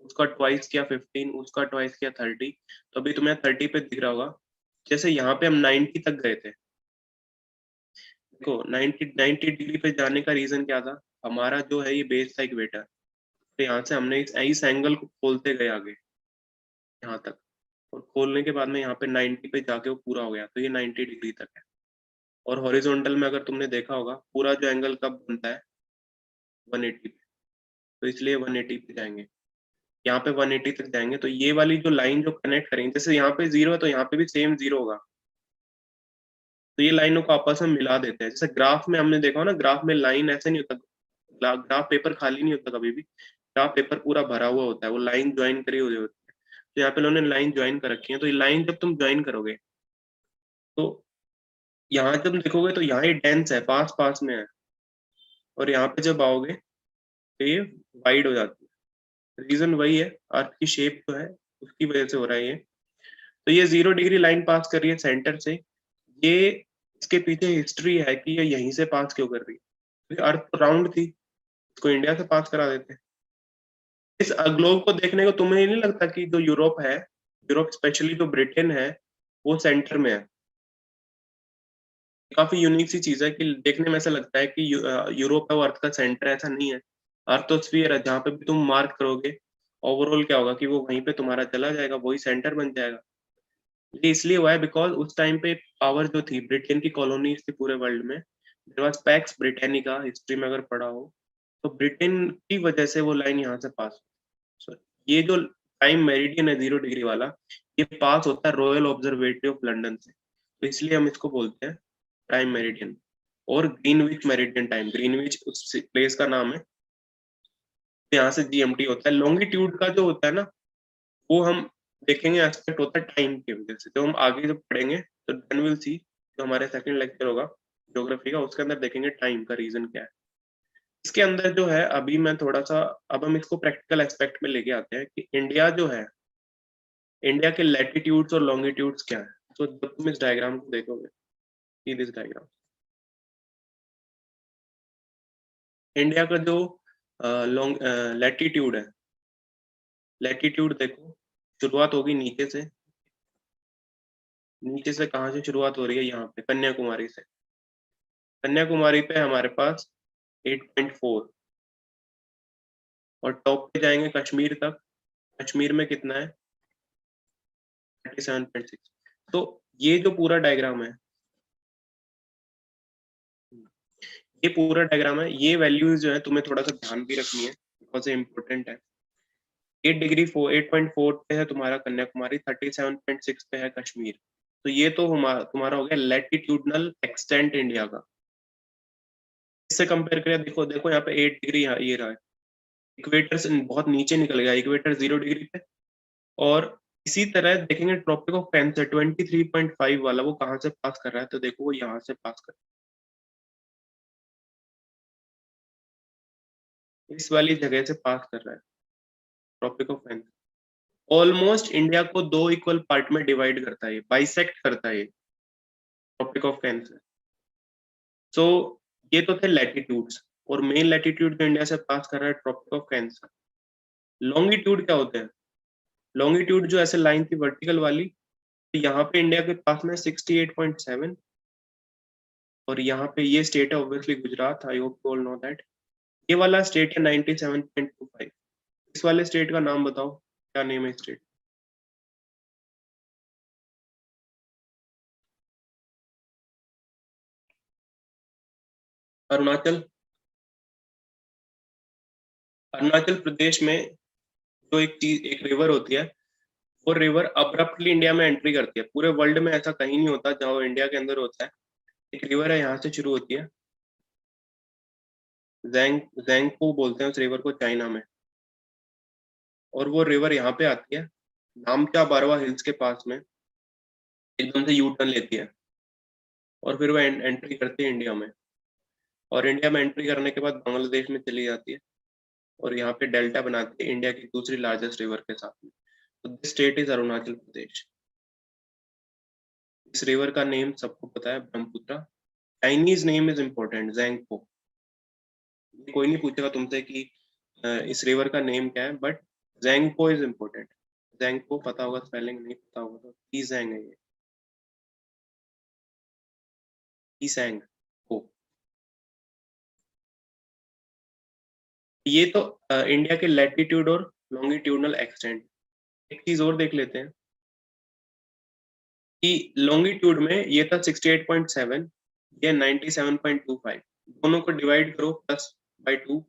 उसका ट्वाइस किया 15, उसका ट्वाइस किया 30। तो अभी तुम्हें 30 पे दिख रहा होगा। जैसे यहाँ पे हम 90 तक गए थे, देखो 90 डिग्री पे जाने का रीजन क्या था, हमारा जो है ये बेस था इक्वेटर। तो यहाँ से हमने इस एंगल को खोलते गए आगे यहाँ तक, और खोलने के बाद में यहाँ पे 90 पे जाके वो पूरा हो गया, तो ये 90 डिग्री तक है। और हॉरिजॉन्टल में अगर तुमने देखा होगा, पूरा जो एंगल कब बनता है, 180 पे। तो इसलिए 180 पे जाएंगे, यहाँ पे 180 तक जाएंगे। तो ये वाली जो लाइन जो कनेक्ट करेंगे, जैसे यहाँ पे 0 है तो यहाँ पे भी सेम 0 होगा, तो ये लाइनों को आपस में मिला देते हैं। जैसे ग्राफ में हमने देखा हो ना, ग्राफ में लाइन ऐसे नहीं होता, ग्राफ पेपर खाली नहीं होता कभी भी, ग्राफ पेपर पूरा भरा हुआ होता है, वो लाइन ज्वाइन करी हुई होती है। तो यहाँ पे उन्होंने लाइन ज्वाइन कर रखी है, तो ये लाइन जब तुम ज्वाइन करोगे तो यहाँ जब तुम देखोगे तो यहाँ ये डेंस है, पास पास में है, और यहाँ पे जब आओगे तो ये वाइड हो जाती है। रीजन वही है, अर्थ की शेप जो है उसकी वजह से हो रहा है ये। तो ये 0 डिग्री लाइन पास कर रही है सेंटर से। ये इसके पीछे हिस्ट्री है कि ये यहीं से पास क्यों कर रही है, क्योंकि अर्थ तो राउंड थी, इसको इंडिया से पास करा देते हैं। इस ग्लोब को देखने को तुम्हें नहीं लगता कि जो यूरोप है, यूरोप स्पेशली जो ब्रिटेन है, वो सेंटर में है। काफी यूनिक सी चीज है कि देखने में ऐसा लगता है कि यूरोप है वो अर्थ का सेंटर है, ऐसा नहीं है। अर्थ तो स्फीयर है, जहाँ पे भी तुम मार्क करोगे ओवरऑल क्या होगा कि वो वहीं पे तुम्हारा चला जाएगा, वही सेंटर बन जाएगा। ये इसलिए हुआ है बिकॉज उस टाइम पे पावर जो थी, ब्रिटेन की कॉलोनीज थी पूरे वर्ल्ड में, there was Pax Britannica, history में अगर पढ़ा हो तो ब्रिटेन की वजह से वो लाइन यहाँ से पास। So, ये जो टाइम मेरिडियन है 0 डिग्री वाला, ये पास होता है रॉयल ऑब्जर्वेटरी ऑफ लंदन से, तो इसलिए हम इसको बोलते हैं टाइम मेरिडियन। और ग्रीनविच मेरिडियन टाइम, ग्रीनविच उस प्लेस का नाम है, तो यहाँ से जीएमटी होता है। लॉन्गिट्यूड का जो होता है ना, वो हम देखेंगे एस्पेक्ट होता है टाइम की वजह से। जो हम आगे जब पढ़ेंगे तो देन विल सी, जो हमारे सेकंड लेक्चर होगा ज्योग्राफी का, उसके अंदर देखेंगे टाइम का रीजन क्या है। इसके अंदर जो है अभी मैं थोड़ा सा, अब हम इसको प्रैक्टिकल एस्पेक्ट में लेके आते हैं कि इंडिया जो है, इंडिया के लैटिट्यूड्स और लॉन्गिट्यूड्स क्या है। तो जब तुम इस डायग्राम को देखोगे, सी दिस डायग्राम, इंडिया का जो लैटिट्यूड है लैटिट्यूड देखो, शुरुआत होगी नीचे से। नीचे से कहाँ से शुरुआत हो रही है? यहाँ पे कन्याकुमारी से। कन्याकुमारी पे हमारे पास 8.4 और टॉप पे जाएंगे कश्मीर तक। कश्मीर में कितना है? 37.6। तो ये जो पूरा डायग्राम है, ये पूरा डायग्राम है, ये वैल्यूज जो है तुम्हें थोड़ा सा ध्यान भी रखनी है, बिकॉज ये इंपॉर्टेंट है। 8.4 पे है तुम्हारा कन्याकुमारी, 37.6 पे है कश्मीर। तो ये तो तुम्हारा हो गया लैटिट्यूडनल एक्सटेंट इंडिया का। इससे कंपेयर करें, देखो देखो यहाँ पे 8 डिग्री ये रहा है, इक्वेटर से बहुत नीचे निकल गया, इक्वेटर 0 डिग्री पे। और इसी तरह देखेंगे ट्रॉपिक ऑफ कैंसर 23.5 वाला, वो कहाँ से पास कर रहा है? तो देखो वो यहाँ से पास कर, इस वाली जगह से पास कर रहा है tropic of Cancer. Almost India को 2 इक्वल पार्ट में डिवाइड करता है, बाइसेक्ट करता है ट्रॉपिक ऑफ कैंसर। सो ये तो थे लैटिट्यूड्स, और मेन लैटिट्यूड जो इंडिया से पास कर रहा है ट्रॉपिक ऑफ कैंसर। लॉन्गिट्यूड क्या होते हैं? लॉन्गिट्यूड जो ऐसे लाइन थी वर्टिकल वाली, तो यहाँ पे इंडिया के पास में 68.7, और यहाँ पे ये स्टेट है obviously Gujarat, I hope you all know that. ये वाला स्टेट है 97.25। इस वाले स्टेट का नाम बताओ, क्या नेम है स्टेट? अरुणाचल। अरुणाचल प्रदेश में जो एक रिवर होती है, वो रिवर अब्रप्टली इंडिया में एंट्री करती है। पूरे वर्ल्ड में ऐसा कहीं नहीं होता जहाँ इंडिया के अंदर होता है। एक रिवर है, यहाँ से शुरू होती है, ज़ेंगपो बोलते हैं उस रिवर को चाइना में, और वो रिवर यहाँ पे आती है नामचा बारवा हिल्स के पास में, एकदम से यू टर्न लेती है, और फिर वो एंट्री करती है इंडिया में। और इंडिया में एंट्री करने के बाद बांग्लादेश में चली जाती है, और यहाँ पे डेल्टा बनाती है इंडिया की दूसरी लार्जेस्ट रिवर के साथ में। तो this state is Arunachal Pradesh. इस रिवर का नेम सबको पता है, Brahmaputra. Chinese name is important, Tsangpo. कोई नहीं पूछेगा तुमसे कि इस रिवर का नेम क्या है, बट ज़ेंगपो इज इम्पोर्टेंट। ज़ेंगपो पता होगा, स्पेलिंग नहीं पता होगा तो ईज़ेंग है ये, ईज़ेंग को। ये तो इंडिया के लैटिट्यूड और लॉन्गिट्यूडनल एक्सटेंट। एक चीज और देख लेते हैं कि लॉन्गिट्यूड में ये था 68.7, ये 97.25। दोनों को डिवाइड करो +/2,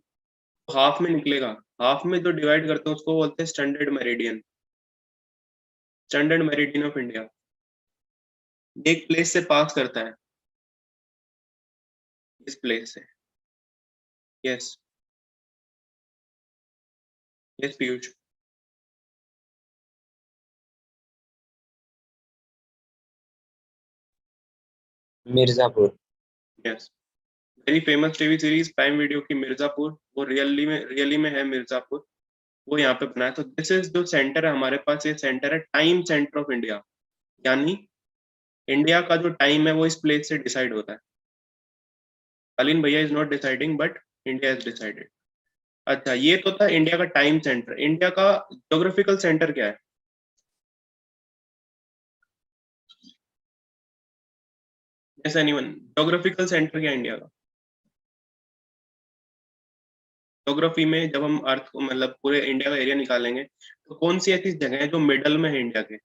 तो हाफ में निकलेगा। हाफ में जो डिवाइड करते हैं उसको बोलते हैं standard meridian. Standard meridian of India एक प्लेस से पास करता है, इस प्लेस से। Yes yes Piyush. Mirzapur. Yes, very famous TV series prime video की मिर्जापुर, वो रियली में है मिर्जापुर, वो यहाँ पे बना है। तो दिस इज जो सेंटर है हमारे पास, ये सेंटर है टाइम सेंटर ऑफ इंडिया, यानी इंडिया का जो टाइम है वो इस प्लेस से डिसाइड होता है। अलिन भैया is not deciding, but India is decided. अच्छा, ये तो था इंडिया का टाइम सेंटर। इंडिया का ज्योग्राफिकल सेंटर क्या है? यस एनीवन, ज्योग्राफिकल सेंटर क्या है इंडिया का? ज्योग्राफी में जब हम अर्थ को, मतलब पूरे इंडिया का एरिया निकालेंगे, तो कौन सी ऐसी जगह है जो मिडल में है इंडिया के?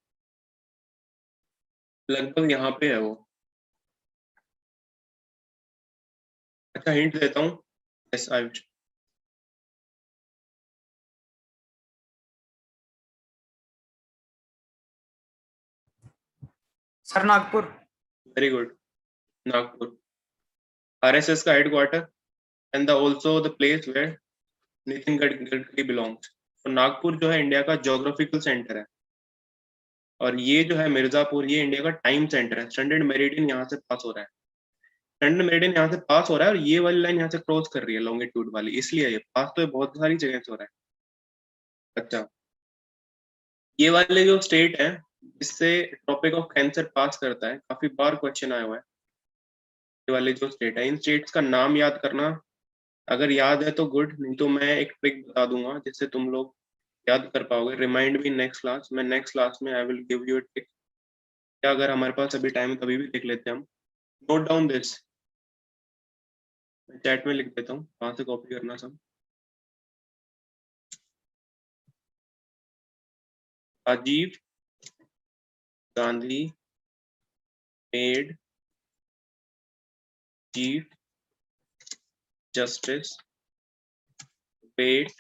लगभग यहाँ पे है वो। अच्छा हिंट देता हूँ। Yes Ayush. Sir Nagpur. Very good, Nagpur. RSS का headquarter and the also the place where Nitin Gadkari belongs. तो नागपुर जो है इंडिया का ज्योग्राफिकल सेंटर है, और ये जो है मिर्जापुर, ये इंडिया का टाइम सेंटर है। स्टैंडर्ड मेरिडियन यहाँ से पास हो रहा है, स्टैंडर्ड मेरिडियन यहाँ से पास हो रहा है, और ये वाली लाइन यहाँ से क्रॉस कर रही है लॉन्गिट्यूड वाली, इसलिए ये पास तो बहुत सारी जगह से हो रहा है। अच्छा, ये वाले जो स्टेट है जिससे टॉपिक ऑफ कैंसर पास करता है, काफी बार क्वेश्चन आया हुआ है। ये वाले जो स्टेट है, इन स्टेट्स का नाम याद करना, अगर याद है तो गुड, नहीं तो मैं एक ट्रिक बता दूंगा जिससे तुम लोग याद कर पाओगे, रिमाइंड मी नेक्स्ट क्लास, मैं नेक्स्ट क्लास में I will give you a tick, क्या अगर हमारे पास अभी टाइम है तभी भी देख लेते हैं हम। नोट डाउन दिस, चैट में लिख देता हूँ कहाँ से कॉपी करना सब। Rajiv Gandhi made chief justice wait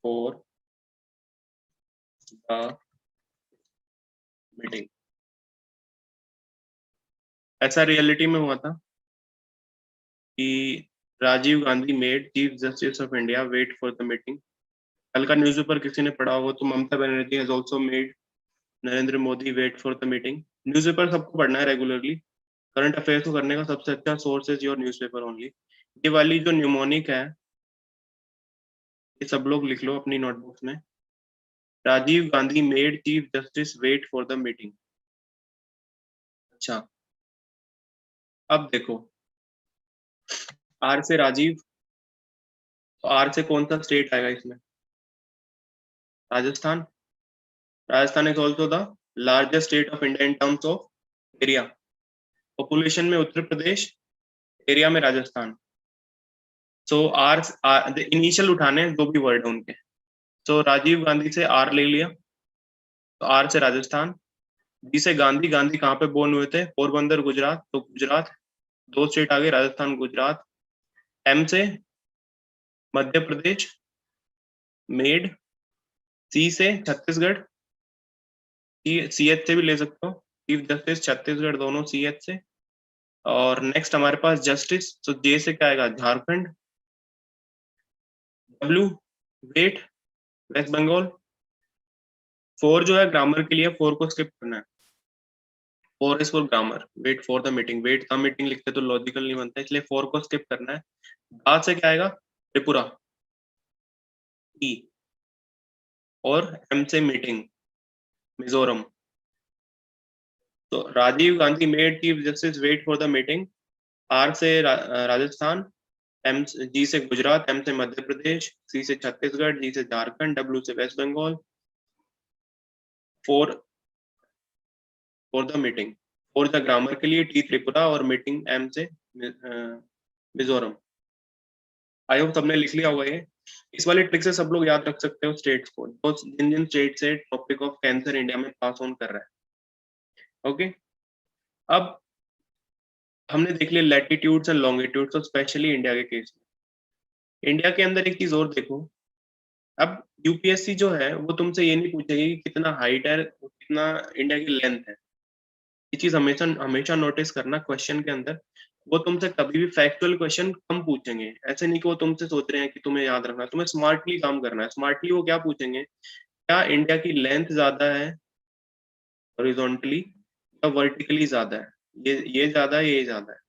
for the meeting. ऐसा रियलिटी में हुआ था कि Rajiv Gandhi made chief justice of India wait for the meeting. कल का न्यूज़पेपर किसी ने पढ़ा हो तो Mamata Banerjee has also made Narendra Modi wait for the meeting. Newspaper सबको पढ़ना है रेगुलरली, करंट अफेयर्स को करने का सबसे अच्छा source is your newspaper only. ये वाली जो न्यूमोनिक है ये सब लोग लिख लो अपनी नोटबुक्स में। Rajiv Gandhi made chief justice wait for the meeting. अच्छा, अब देखो आर से राजीव, तो आर से कौन सा स्टेट आएगा इसमें? Rajasthan. Rajasthan is also the largest state of India in terms of area. Population में उत्तर प्रदेश, एरिया में राजस्थान। सो आर इनिशियल उठाने हैं जो भी वर्ड है उनके। तो राजीव गांधी से आर ले लिया, तो आर से राजस्थान। जी से गांधी, गांधी कहाँ पे बोर्न हुए थे? पोरबंदर गुजरात, तो गुजरात। दो स्टेट आगे, राजस्थान गुजरात। एम से मध्य प्रदेश मेड। सी से छत्तीसगढ़, सी एच से भी ले सकते हो, चीफ जस्टिस छत्तीसगढ़, दोनों सी एच से। और नेक्स्ट हमारे पास जस्टिस, तो जे से क्या आएगा? Jharkhand. W wait West Bengal. Four जो है ग्रामर के लिए, फोर को स्किप करना है। Four is for grammar, wait for the meeting, wait the meeting लिखते तो लॉजिकल नहीं बनता, इसलिए फोर को स्किप करना है। दा से क्या आएगा? त्रिपुरा, ई। और एम से मीटिंग, मिजोरम। तो Rajiv Gandhi made chief justice wait for the meeting. R से राजस्थान, एम जी से गुजरात, एम से मध्य प्रदेश, सी से छत्तीसगढ़, जी से झारखंड, डब्ल्यू से West Bengal. Four for the meeting, for the grammar के लिए टी त्रिपुरा, और मीटिंग एम से मिजोरम। आई होप सबने लिख लिया होगा ये। इस वाले ट्रिक से सब लोग याद रख सकते हो स्टेट्स को, जिन जिन स्टेट से टॉपिक ऑफ कैंसर इंडिया में पास ऑन कर रहा है। ओके, अब हमने देख लिया लैटिट्यूड्स एंड लॉन्गिट्यूड्स, तो स्पेशली इंडिया के केस में। इंडिया के अंदर एक चीज और देखो, अब यूपीएससी जो है वो तुमसे ये नहीं पूछेगी कि कितना हाइट है, कितना इंडिया की लेंथ है। ये चीज हमेशा हमेशा नोटिस करना क्वेश्चन के अंदर, वो तुमसे कभी भी फैक्चुअल क्वेश्चन कम पूछेंगे। ऐसे नहीं कि वो तुमसे सोच रहे हैं कि तुम्हें याद रखना है, तुम्हें स्मार्टली काम करना है। स्मार्टली वो क्या पूछेंगे? क्या इंडिया की लेंथ ज्यादा है हॉरिजॉन्टली या वर्टिकली ज्यादा है? ये ज्यादा है, ये ज्यादा है।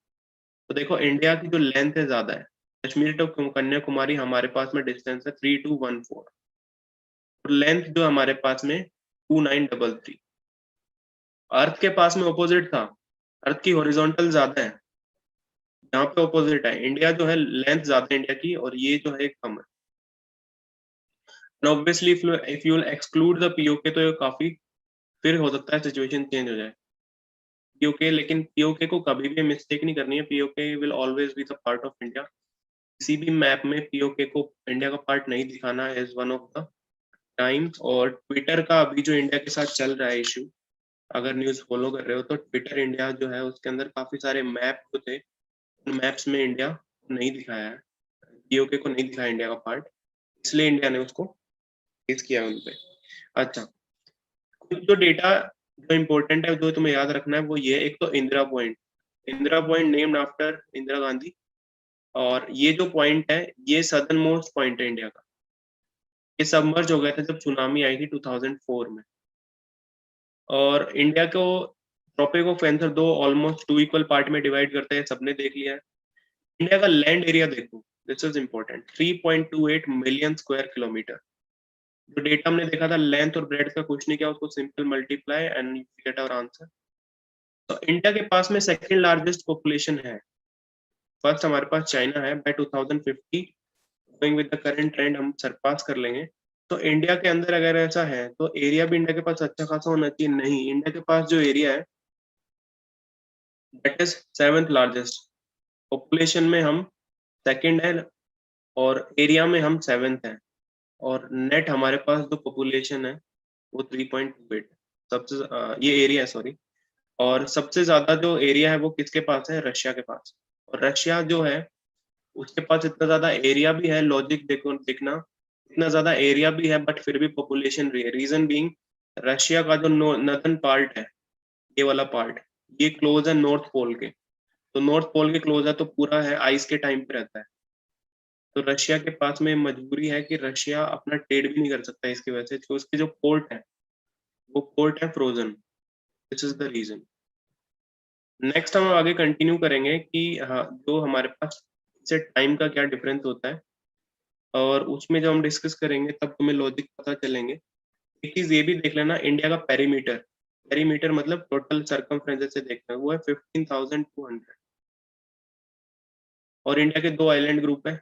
तो देखो इंडिया की जो लेंथ है ज्यादा है। कश्मीर टू कन्याकुमारी हमारे पास में डिस्टेंस है 3214, और लेंथ जो हमारे पास में 2933। अर्थ के पास में ऑपोजिट था, अर्थ की हॉरिजॉन्टल ज्यादा है, यहाँ पे ऑपोजिट है। इंडिया जो है लेंथ ज्यादा है इंडिया की, और ये जो है कम है। Obviously if you exclude the PoK तो ये काफी, फिर हो सकता है सिचुएशन चेंज हो जाए। पीओके, लेकिन पीओके को कभी भी मिस्टेक नहीं करनी है। PoK will always be the part of India. किसी भी मैप में पीओके को इंडिया का पार्ट नहीं दिखाना है as one of the times. और ट्विटर का अभी जो इंडिया के साथ चल रहा है इशू, अगर न्यूज फॉलो कर रहे हो तो ट्विटर इंडिया जो है उसके अंदर काफी सारे मैप जो थे, उन मैप्स में इंडिया नहीं दिखाया है, पीओके को नहीं दिखाया इंडिया का पार्ट, इसलिए इंडिया ने उसको फेस किया उन पे। अच्छा, कुछ जो डेटा जो इम्पोर्टेंट है जो तुम्हें याद रखना है वो ये, एक तो Indira point. Indira point named after Indira Gandhi, और ये जो पॉइंट है ये सदर्न मोस्ट पॉइंट है इंडिया का। ये सबमर्ज हो गया था जब सुनामी आई थी 2004 में। और इंडिया को ट्रॉपिक ऑफ कैंसर दो ऑलमोस्ट टू इक्वल पार्ट में डिवाइड करते हैं, सबने देख लिया है। इंडिया का लैंड एरिया देखो, this is important, 3.28 million square kilometre. जो डेटा हमने देखा था लेंथ और ब्रेड्थ का, कुछ नहीं किया, उसको simple multiply and you get our answer. तो इंडिया के पास में सेकंड लार्जेस्ट पॉपुलेशन है। फर्स्ट हमारे पास चाइना है by 2050, going with the current trend हम सरपास कर लेंगे। तो इंडिया के अंदर अगर ऐसा है तो एरिया भी इंडिया के पास अच्छा खासा होना चाहिए। नहीं, इंडिया के पास जो एरिया है that is 7th largest. Population में हम सेकंड है और एरिया में हम 7th है, और नेट हमारे पास जो पॉपुलेशन है वो 3.28 सबसे ये एरिया है, सॉरी। और सबसे ज्यादा जो एरिया है वो किसके पास है? रशिया के पास। और रशिया जो है उसके पास इतना ज्यादा एरिया भी है, लॉजिक देखो देखना, इतना ज्यादा एरिया भी है बट फिर भी पॉपुलेशन भी है। रीजन बीइंग रशिया का जो नॉर्दर्न पार्ट है, ये वाला पार्ट, ये क्लोज है नॉर्थ पोल के। तो नॉर्थ पोल के क्लोज है तो पूरा है आइस के टाइम पे रहता है। तो रशिया के पास में मजबूरी है कि रशिया अपना ट्रेड भी नहीं कर सकता इसकी वजह से, तो उसके जो पोर्ट है वो पोर्ट है frozen. This is the reason. Next हम आगे कंटिन्यू करेंगे कि हाँ जो हमारे पास से टाइम का क्या डिफरेंस होता है, और उसमें जब हम डिस्कस करेंगे तब तुम्हें लॉजिक पता चलेंगे। एक चीज ये भी देख लेना, इंडिया का पेरीमीटर, पेरीमीटर मतलब टोटल सर्कमफ्रेंस से देखना, वो है 15,200। और इंडिया के 2 आइलैंड ग्रुप है,